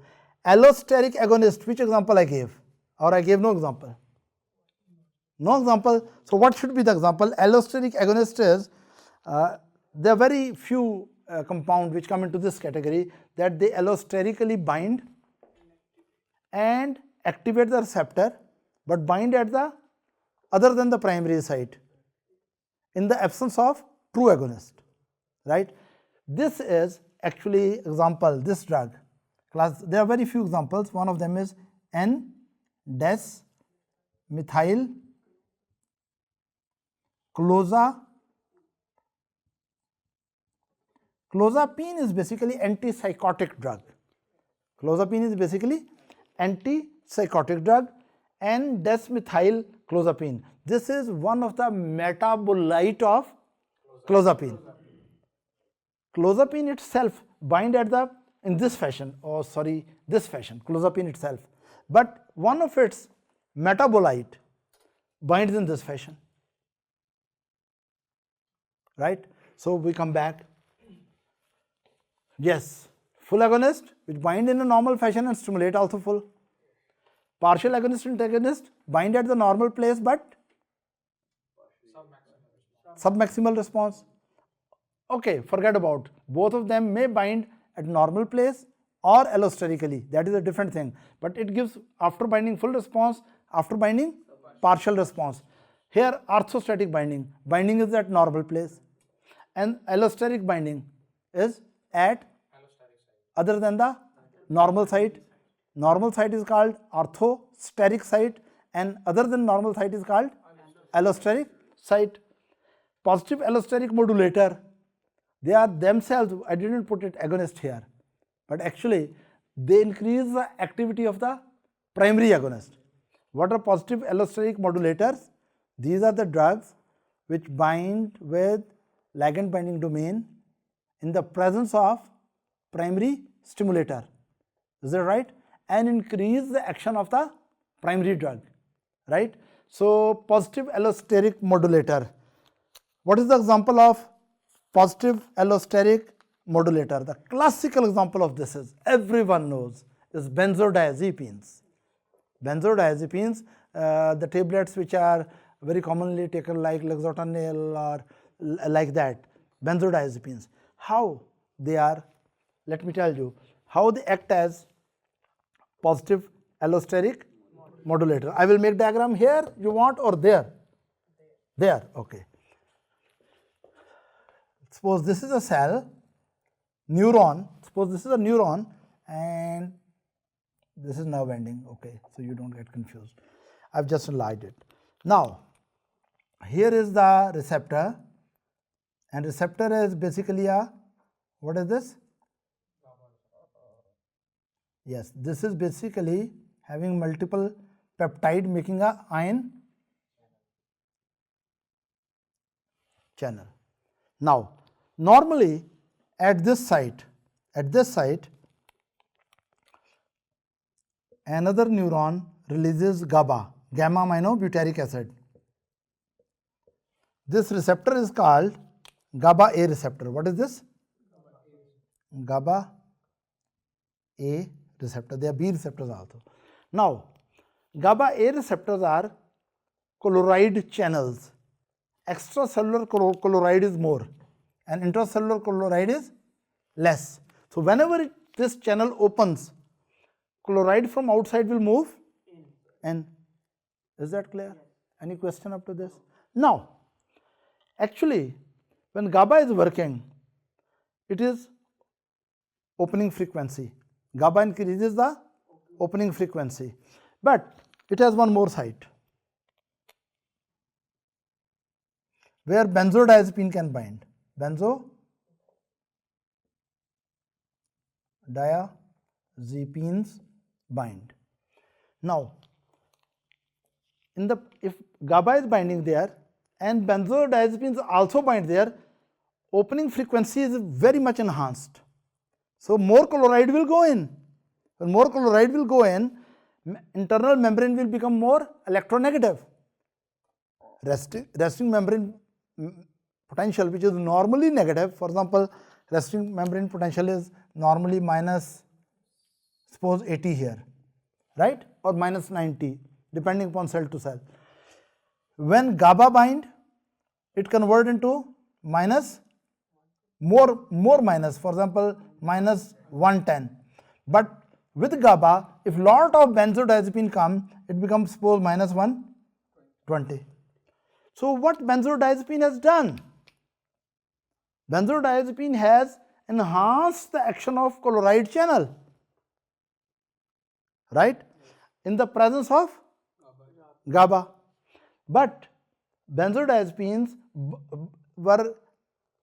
A: Allosteric agonist, which example I gave? Or I gave no example? No example. So what should be the example? Allosteric agonist is, there are very few compounds which come into this category, that they allosterically bind and activate the receptor, but bind at the other than the primary site in the absence of true agonist, right? This is actually example, this drug class. There are very few examples. One of them is N-des-methyl clozapine is basically antipsychotic drug. Clozapine is basically antipsychotic drug. N-des-methyl clozapine. This is one of the metabolite of clozapine. Clozapine itself bind at the, in this fashion, this fashion, clozapine itself. But one of its metabolite binds in this fashion, right? So we come back. Yes, full agonist, which bind in a normal fashion and stimulate also full. Partial agonist and antagonist bind at the normal place but submaximal response. Okay, forget about. Both of them may bind at normal place or allosterically. That is a different thing. But it gives after binding full response, after binding partial response. Here orthostatic binding. Binding is at normal place. And allosteric binding is at other than the normal site. Normal site is called orthosteric site and other than normal site is called allosteric site. Positive allosteric modulator, they are themselves, I didn't put it agonist here, but actually they increase the activity of the primary agonist. What are positive allosteric modulators? These are the drugs which bind with ligand binding domain in the presence of primary stimulator. Is that right? And increase the action of the primary drug, right? So positive allosteric modulator. What is the example of positive allosteric modulator? The classical example of this is, everyone knows, is benzodiazepines. Benzodiazepines, the tablets which are very commonly taken like Lexotanil or like that, benzodiazepines. How they are, let me tell you, how they act as positive allosteric modulator. I will make diagram here, you want, or there? There, okay. Suppose this is a cell, neuron, suppose this is a neuron and this is nerve ending, okay, so you don't get confused. I've just lied it. Now, here is the receptor, and receptor is basically a, what is this? Yes, this is basically having multiple peptide making a ion channel. Now, normally at this site, another neuron releases gamma aminobutyric acid. This receptor is called GABA A receptor. What is this? GABA A receptor. There are B receptors also. Now, GABA A receptors are chloride channels. Extracellular chloride is more and intracellular chloride is less. So whenever this channel opens, chloride from outside will move in. Is that clear? Any question up to this? Now, actually, when GABA is working, it is opening frequency. GABA increases the opening frequency, but it has one more site where benzodiazepine can bind. Benzodiazepines bind. Now, if GABA is binding there and benzodiazepines also bind there, opening frequency is very much enhanced. So more chloride will go in. When more chloride will go in, internal membrane will become more electronegative. Resting membrane potential, which is normally negative, for example, resting membrane potential is normally minus, suppose 80 here, right? Or minus 90, depending upon cell to cell. When GABA bind, it convert into minus, more minus, for example, minus 110. But with GABA, if lot of benzodiazepine come, it becomes suppose minus 120. So what benzodiazepine has done? Benzodiazepine has enhanced the action of chloride channel, right? In the presence of GABA. But benzodiazepines were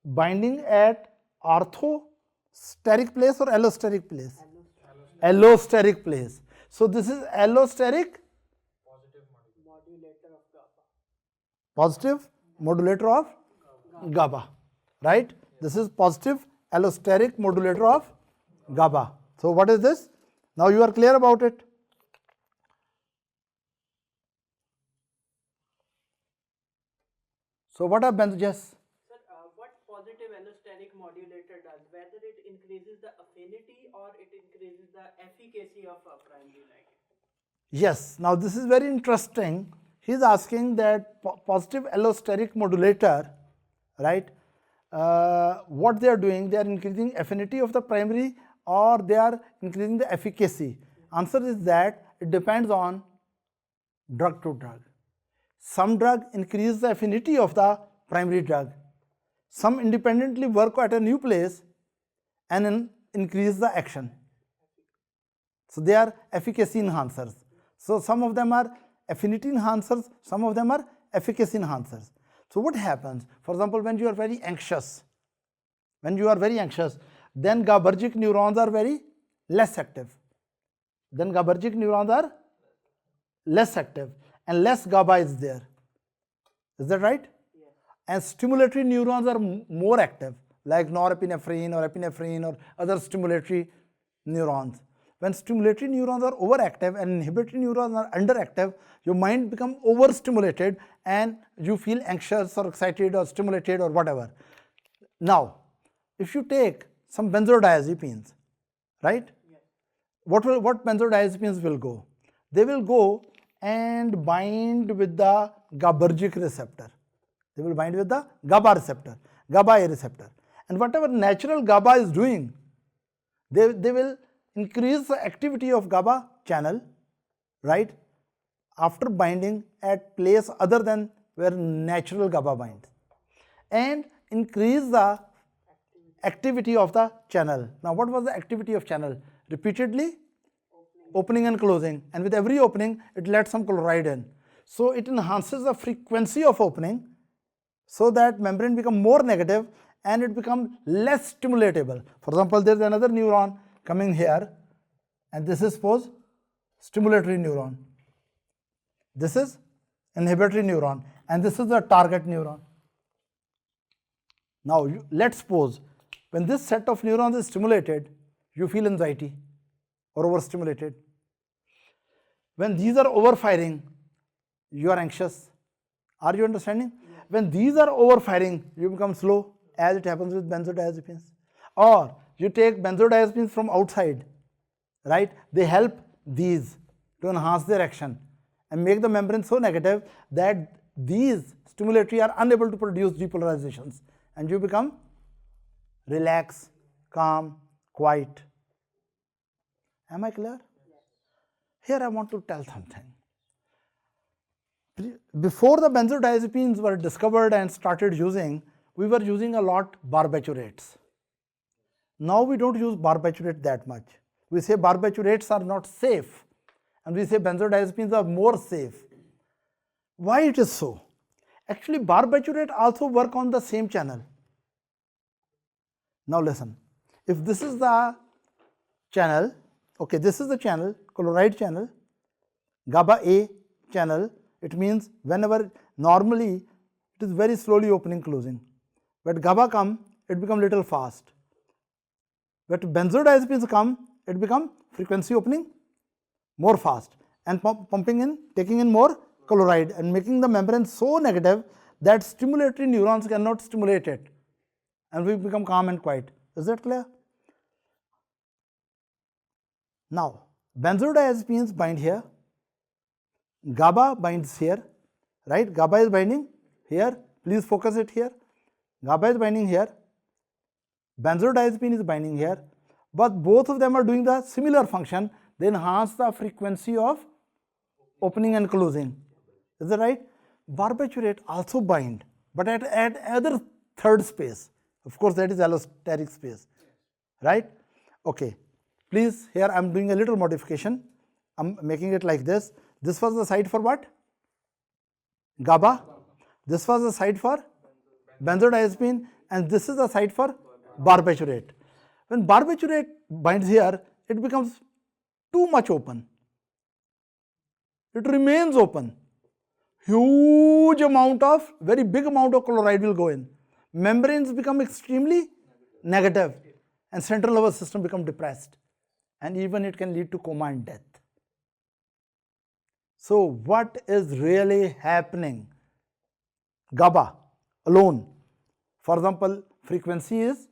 A: binding at orthosteric place or allosteric place? Allosteric place. So this is allosteric positive modulator of GABA, right? This is positive allosteric modulator of GABA. So what is this? Now you are clear about it. So what are
B: Sir, what positive allosteric modulator does, whether it increases the affinity or it increases the efficacy of a primary ligand?
A: Yes, now this is very interesting. He is asking that positive allosteric modulator, right? What they are doing, they are increasing affinity of the primary or they are increasing the efficacy. Answer is that it depends on drug to drug. Some drug increase the affinity of the primary drug. Some independently work at a new place and increase the action. So they are efficacy enhancers. So some of them are affinity enhancers, some of them are efficacy enhancers. So what happens? For example, when you are very anxious, then GABAergic neurons are very less active. And less GABA is there. Is that right?
B: Yes.
A: And stimulatory neurons are more active, like norepinephrine or epinephrine or other stimulatory neurons. When stimulatory neurons are overactive and inhibitory neurons are underactive, your mind becomes overstimulated and you feel anxious or excited or stimulated or whatever. Now, if you take some benzodiazepines, right?
B: Yes.
A: What benzodiazepines will go? They will go and bind with the GABAergic receptor. They will bind with the GABA receptor, GABA-A receptor. And whatever natural GABA is doing, they will increase the activity of GABA channel, right? After binding at place other than where natural GABA binds. And increase the activity of the channel. Now what was the activity of channel? Repeatedly opening and closing, and with every opening it lets some chloride in. So it enhances the frequency of opening so that membrane become more negative and it becomes less stimulatable. For example, there is another neuron coming here and this is suppose stimulatory neuron. This is inhibitory neuron and this is the target neuron. Now let's suppose when this set of neurons is stimulated, you feel anxiety or overstimulated. When these are overfiring, you are anxious. Are you understanding?
B: Yes.
A: When these are overfiring, you become slow, as it happens with benzodiazepines. Or you take benzodiazepines from outside, right? They help these to enhance their action and make the membrane so negative that these stimulatory are unable to produce depolarizations and you become relaxed, calm, quiet. Am I clear?
B: Yes.
A: Here I want to tell something. Before the benzodiazepines were discovered and started using, we were using a lot barbiturates. Now we don't use barbiturate that much. We say barbiturates are not safe and we say benzodiazepines are more safe. Why it is so? Actually, barbiturate also work on the same channel. Now listen, if this is the channel, okay, this is the channel, chloride channel, GABA-A channel, it means whenever normally it is very slowly opening, closing. But GABA come, it become little fast. But benzodiazepines come, it become frequency opening more fast and pumping in, taking in more chloride and making the membrane so negative that stimulatory neurons cannot stimulate it and we become calm and quiet. Is that clear? Now, benzodiazepines bind here, GABA binds here, right? GABA is binding here. Please focus it here. GABA is binding here. Benzodiazepine is binding here. But both of them are doing the similar function. They enhance the frequency of opening and closing. Is that right? Barbiturate also bind, but at other third space. Of course, that is allosteric space, right? Okay. Please, here I am doing a little modification. I am making it like this. This was the site for what? GABA. This was the site for benzodiazepine, and this is the site for barbiturate. When barbiturate binds here, it becomes too much open. It remains open. Huge amount of, very big amount of chloride will go in. Membranes become extremely negative, and central nervous system become depressed, and even it can lead to coma and death. So what is really happening? GABA alone, for example, frequency is,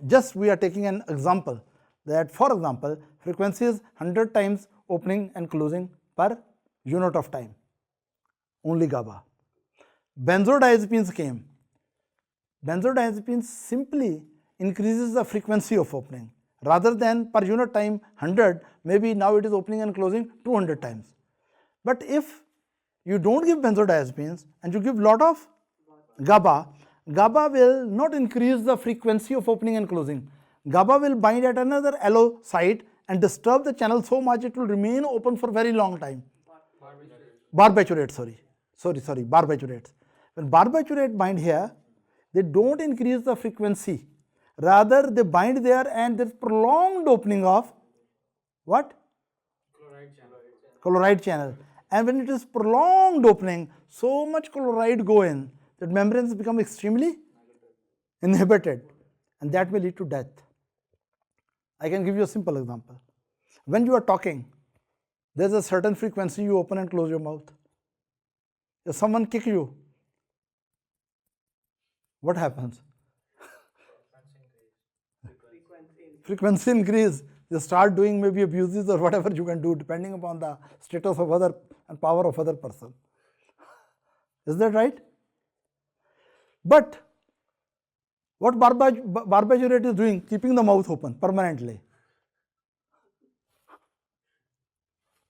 A: just we are taking an example that, for example, frequency is 100 times opening and closing per unit of time, only GABA. Benzodiazepines came. Benzodiazepines simply increases the frequency of opening. Rather than per unit time 100, maybe now it is opening and closing 200 times. But if you don't give benzodiazepines and you give lot of GABA, GABA will not increase the frequency of opening and closing. GABA will bind at another allo site and disturb the channel so much it will remain open for very long time. Barbiturates, barbiturates. When barbiturates bind here, they don't increase the frequency. Rather, they bind there and there is prolonged opening of what? Chloride channel. And when it is prolonged opening, so much chloride go in that membranes become extremely inhibited, and that may lead to death. I can give you a simple example. When you are talking, there is a certain frequency you open and close your mouth. If someone kicks you, what happens? Frequency increase. You start doing maybe abuses or whatever you can do depending upon the status of other and power of other person. Is that right? But what barbiturate is doing? Keeping the mouth open permanently.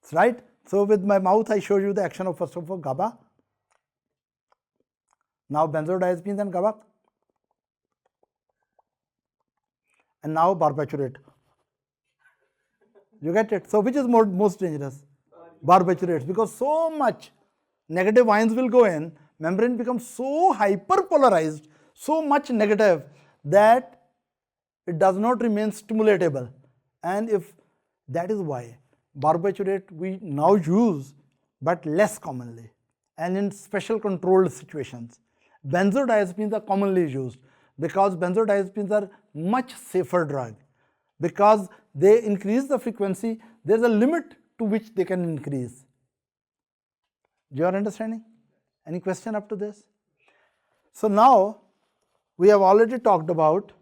A: That's right? So with my mouth I show you the action of first of all GABA. Now benzodiazepines and GABA. And now barbiturate. You get it? So which is most dangerous? Barbiturates, because so much negative ions will go in, membrane becomes so hyperpolarized, so much negative that it does not remain stimulatable. And if that is why barbiturate we now use, but less commonly and in special controlled situations. Benzodiazepines are commonly used because benzodiazepines are much safer drug, because they increase the frequency. There is a limit to which they can increase. You are understanding? Any question up to this? So now we have already talked about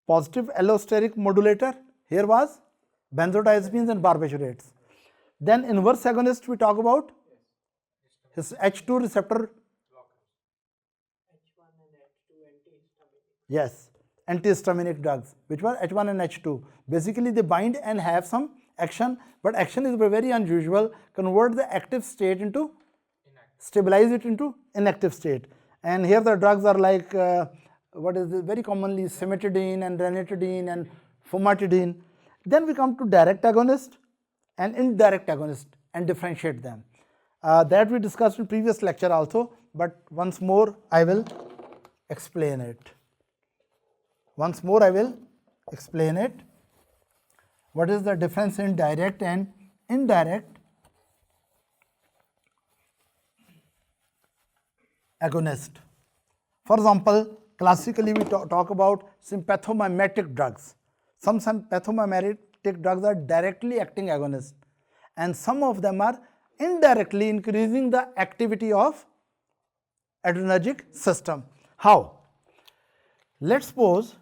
A: positive allosteric modulator. Here was benzodiazepines and barbiturates. Then inverse agonist we talk about his H2 receptor.
B: H1 and H2 antihistaminic.
A: Yes, antihistaminic drugs, which were H1 and H2. Basically they bind and have some action, but action is very unusual. Convert the active state into, stabilize it into inactive state. And here the drugs are like what is it? Very commonly cimetidine and ranitidine and famotidine. Then we come to direct agonist and indirect agonist and differentiate them. That we discussed in previous lecture also, but once more I will explain it. Once more I will explain it. What is the difference in direct and indirect agonist? For example, classically we talk about sympathomimetic drugs. Some sympathomimetic drugs are directly acting agonists, and some of them are indirectly increasing the activity of adrenergic system. How? Let's suppose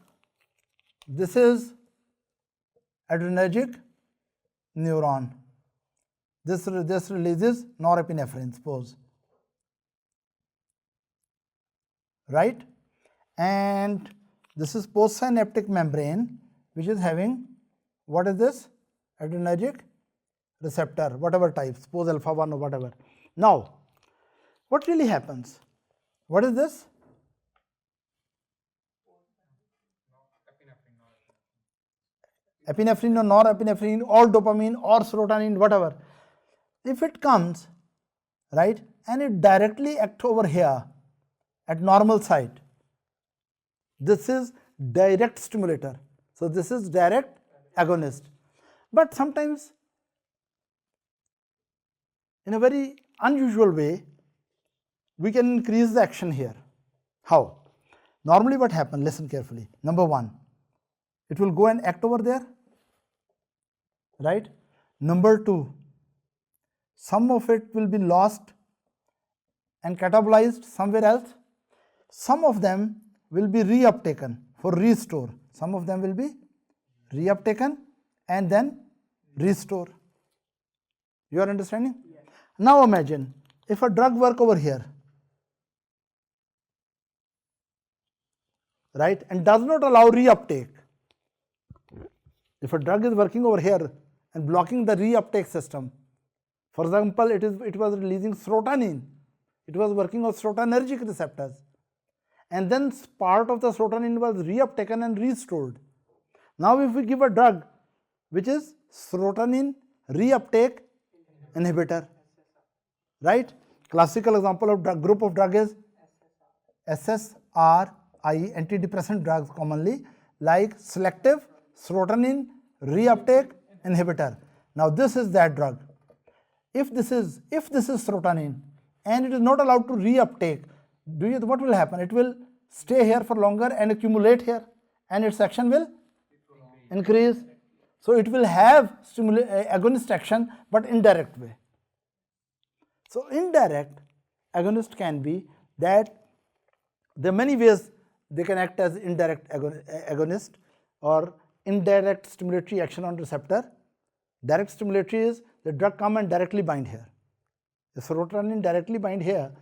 A: this is adrenergic neuron. This releases norepinephrine, suppose, right? And this is postsynaptic membrane, which is having, what is this? Adrenergic receptor, whatever type, suppose alpha 1 or whatever. Now, what really happens? What is this? Epinephrine or norepinephrine or dopamine or serotonin, whatever. If it comes, right, and it directly acts over here at normal site, this is direct stimulator. So this is direct agonist. But sometimes, in a very unusual way, we can increase the action here. How? Normally what happens, listen carefully. Number one, it will go and act over there, right? Number two, some of it will be lost and catabolized somewhere else. Some of them will be reuptaken for restore. Some of them will be reuptaken and then restore. You are understanding?
B: Yes.
A: Now imagine if a drug work over here, right, and does not allow reuptake. If a drug is working over here and blocking the reuptake system, for example, it was releasing serotonin, it was working on serotonergic receptors, and then part of the serotonin was reuptaken and restored. Now if we give a drug which is serotonin reuptake inhibitor, right? Classical example of drug, group of drug is SSRI, antidepressant drugs commonly, like selective serotonin reuptake inhibitor. Now this is that drug. If this is serotonin and it is not allowed to reuptake, what will happen? It will stay here for longer and accumulate here, and its action will increase. So it will have agonist action, but indirect way. So indirect agonist can be that there are many ways they can act as indirect agonist or indirect stimulatory action on receptor. Direct stimulatory is the drug come and directly bind here. The serotonin directly bind here,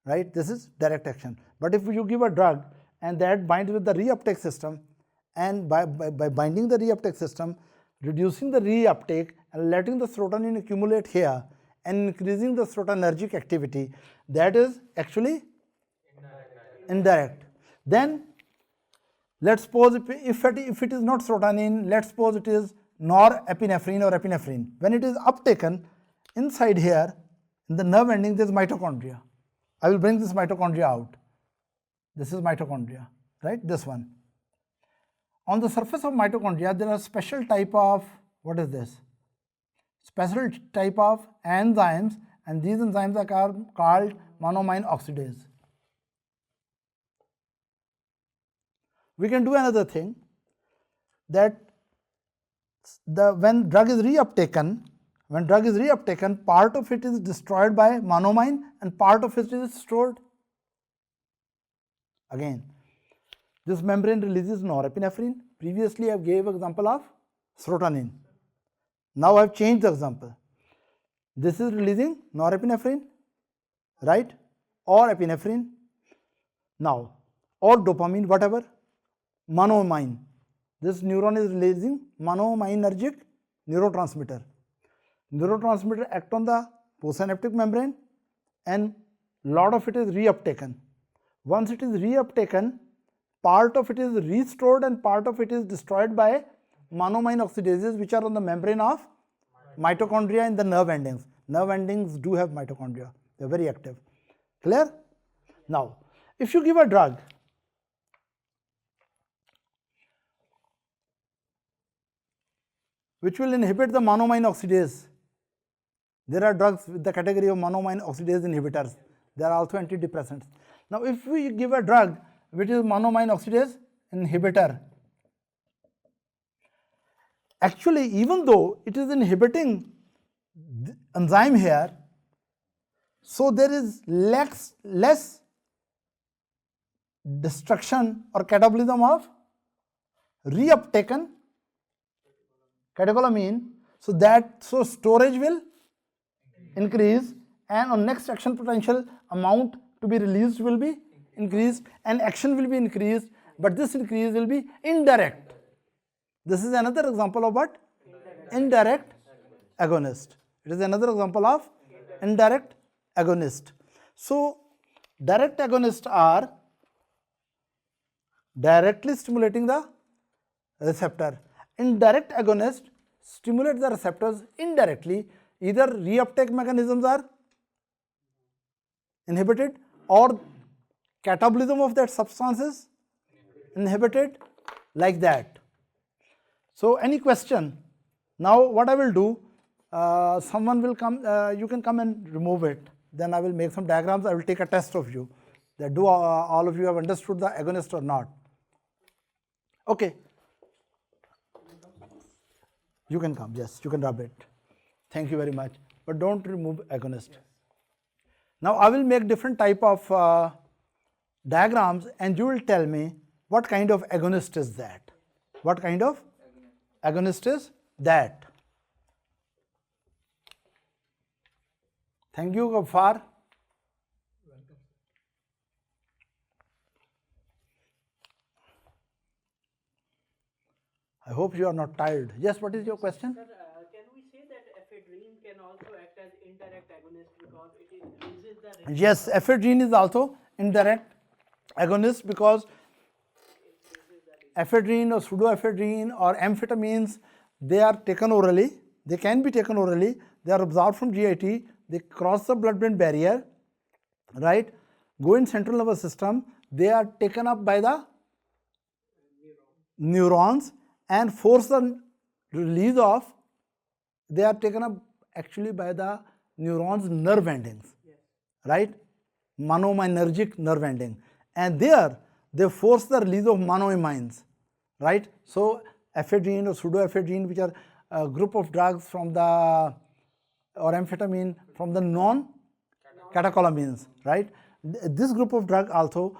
A: right? This is direct action. But if you give a drug and that binds with the reuptake system, and by binding the reuptake system, reducing the reuptake and letting the serotonin accumulate here and increasing the serotonergic activity, that is actually indirect. Then let's suppose if it is not serotonin, let's suppose it is norepinephrine or epinephrine. When it is uptaken, inside here in the nerve ending there is mitochondria. I will bring this mitochondria out. This is mitochondria, right? This one. On the surface of mitochondria there are special type of, what is this? Special type of enzymes, and these enzymes are called monoamine oxidase. We can do another thing, that when drug is reuptaken, part of it is destroyed by monoamine and part of it is stored. Again, this membrane releases norepinephrine. Previously I gave example of serotonin. Now I have changed the example. This is releasing norepinephrine, right, or epinephrine, now, or dopamine, whatever, monoamine. This neuron is releasing monoaminergic neurotransmitter. Neurotransmitter act on the postsynaptic membrane and lot of it is reuptaken. Once it is reuptaken, part of it is restored and part of it is destroyed by monoamine oxidases, which are on the membrane of mitochondria in the nerve endings. Nerve endings do have mitochondria. They are very active. Clear? Now, if you give a drug which will inhibit the monoamine oxidase, there are drugs with the category of monoamine oxidase inhibitors. There are also antidepressants. Now, if we give a drug which is monoamine oxidase inhibitor, actually, even though it is inhibiting the enzyme here, so there is less destruction or catabolism of reuptaken catecholamine, so storage will increase, and on next action potential amount to be released will be increased and action will be increased, but this increase will be indirect. This is another example of what? Indirect agonist. It is another example of indirect agonist. So direct agonists are directly stimulating the receptor. Indirect agonists stimulate the receptors indirectly. Either reuptake mechanisms are inhibited or catabolism of that substance is inhibited, like that. So any question? Now what I will do, someone will come, you can come and remove it. Then I will make some diagrams. I will take a test of you, that do all of you have understood the agonist or not. Okay. You can come, yes, you can rub it. Thank you very much. But don't remove agonist. Now I will make different type of diagrams and you will tell me what kind of agonist is that. What kind of agonist is that? Thank you, Ghaffar. I hope you are not tired. Yes, what is your question?
B: Sir, can we say that ephedrine can also act as indirect agonist because it increases the
A: Yes, ephedrine is also indirect agonist because ephedrine or pseudoephedrine or amphetamines, they are taken orally. They can be taken orally. They are absorbed from GIT. They cross the blood-brain barrier, right? Go in central nervous system. They are taken up by the neurons and force the release of. They are taken up actually by the neurons' nerve endings, right? Monoaminergic nerve ending, and there they force the release of monoamines, right? So ephedrine or pseudoephedrine, which are a group of drugs from the, or amphetamine from the non-catecholamines, right? This group of drug also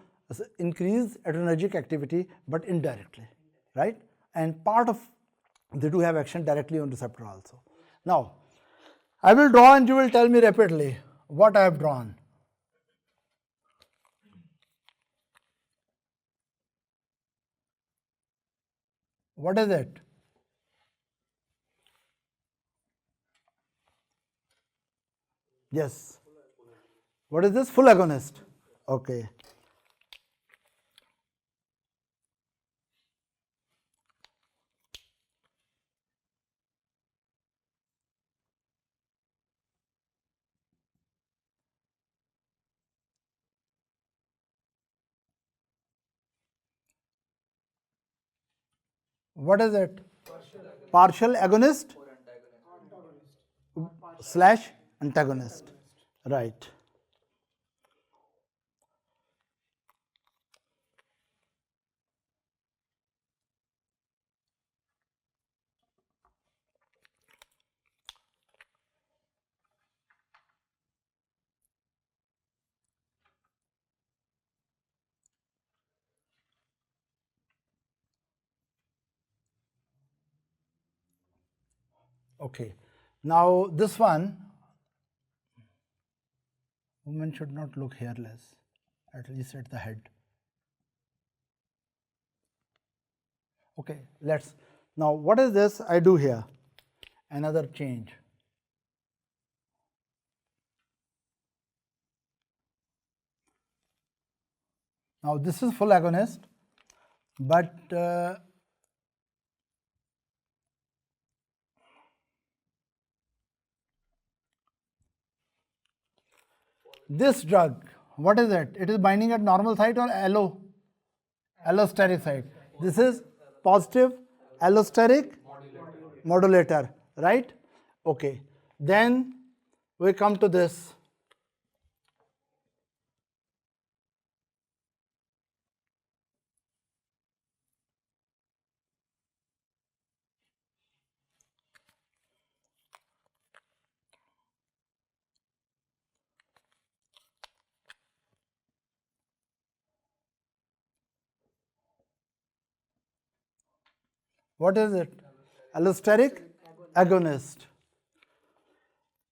A: increase adrenergic activity, but indirectly, right? And part of they do have action directly on receptor also. Now I will draw and you will tell me rapidly what I have drawn. What is it? Yes. What is this? Full agonist. Okay. What is it? Partial agonist slash antagonist. Right. Okay. Now this one, woman should not look hairless, at least at the head. Okay, let's, now what is this I do here? Another change. Now this is full agonist, but this drug, what is it? It is binding at normal site or allosteric site. This is positive allosteric modulator, right? Okay. Then we come to this. What is it? Allosteric agonist.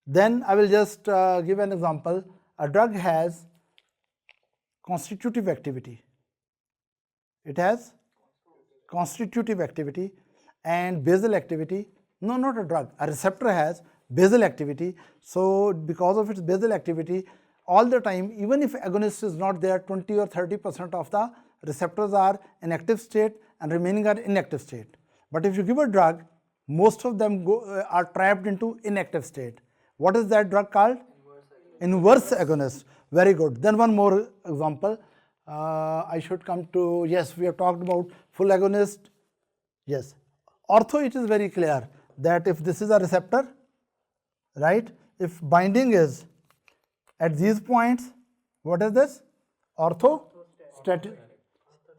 A: Then I will just give an example. A drug has constitutive activity. It has constitutive activity and basal activity. No, not a drug. A receptor has basal activity. So because of its basal activity, all the time, even if agonist is not there, 20 or 30% of the receptors are in active state and remaining are inactive state. But if you give a drug, most of them are trapped into inactive state. What is that drug called? Inverse agonist. Very good. Then one more example. I should come to, yes, we have talked about full agonist. Yes. Ortho, it is very clear that if this is a receptor, right, if binding is at these points, what is this? Orthosteric.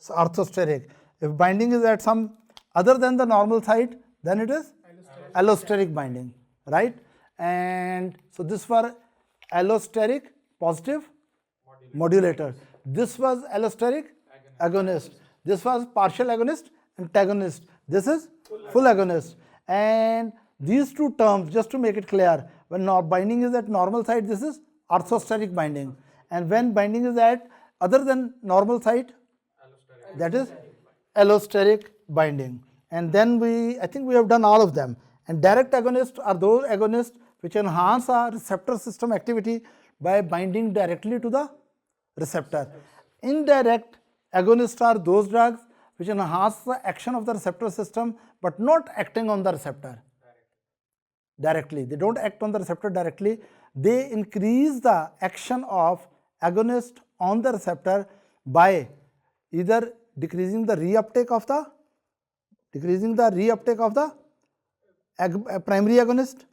A: Orthosteric. If binding is at some other than the normal site, then it is allosteric binding, right? And so this was allosteric positive modulator. This was allosteric agonist. This was partial agonist, antagonist. This is full agonist. And these two terms, just to make it clear, when binding is at normal site, this is orthosteric binding. And when binding is at other than normal site, that is allosteric binding. And then I think we have done all of them. And direct agonists are those agonists which enhance our receptor system activity by binding directly to the receptor. Indirect agonists are those drugs which enhance the action of the receptor system but not acting on the receptor directly. They don't act on the receptor directly. They increase the action of agonist on the receptor by either decreasing the reuptake of the primary agonist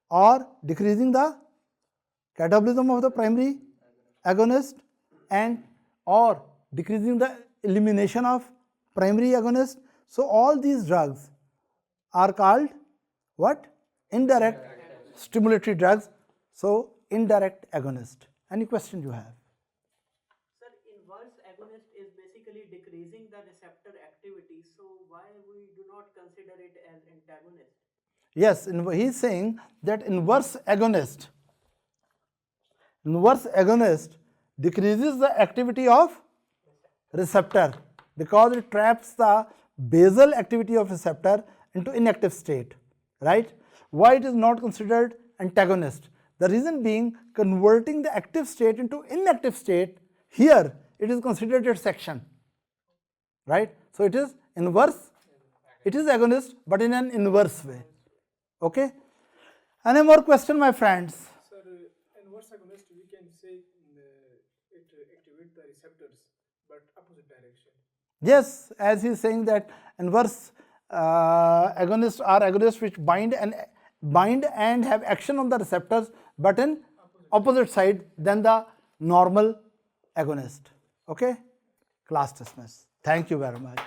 A: or decreasing the catabolism of the primary agonist and or decreasing the elimination of primary agonist. So all these drugs are called what? Indirect stimulatory drugs. So indirect agonist. Any question you have?
B: Sir, inverse agonist is basically decreasing the receptor activity. So why we do not consider it as antagonist?
A: Yes, he is saying that inverse agonist decreases the activity of receptor because it traps the basal activity of receptor into inactive state, right? Why it is not considered antagonist? The reason being, converting the active state into inactive state, here it is considered its action, right? So it is inverse, it is agonist but in an inverse way. Okay? Any more question, my friends?
C: Sir, inverse agonist, we can say it activates the receptors, but opposite direction.
A: Yes, as he is saying that inverse agonists are agonists which bind and have action on the receptors, but in opposite side than the normal agonist. Okay? Class dismissed. Thank you very much.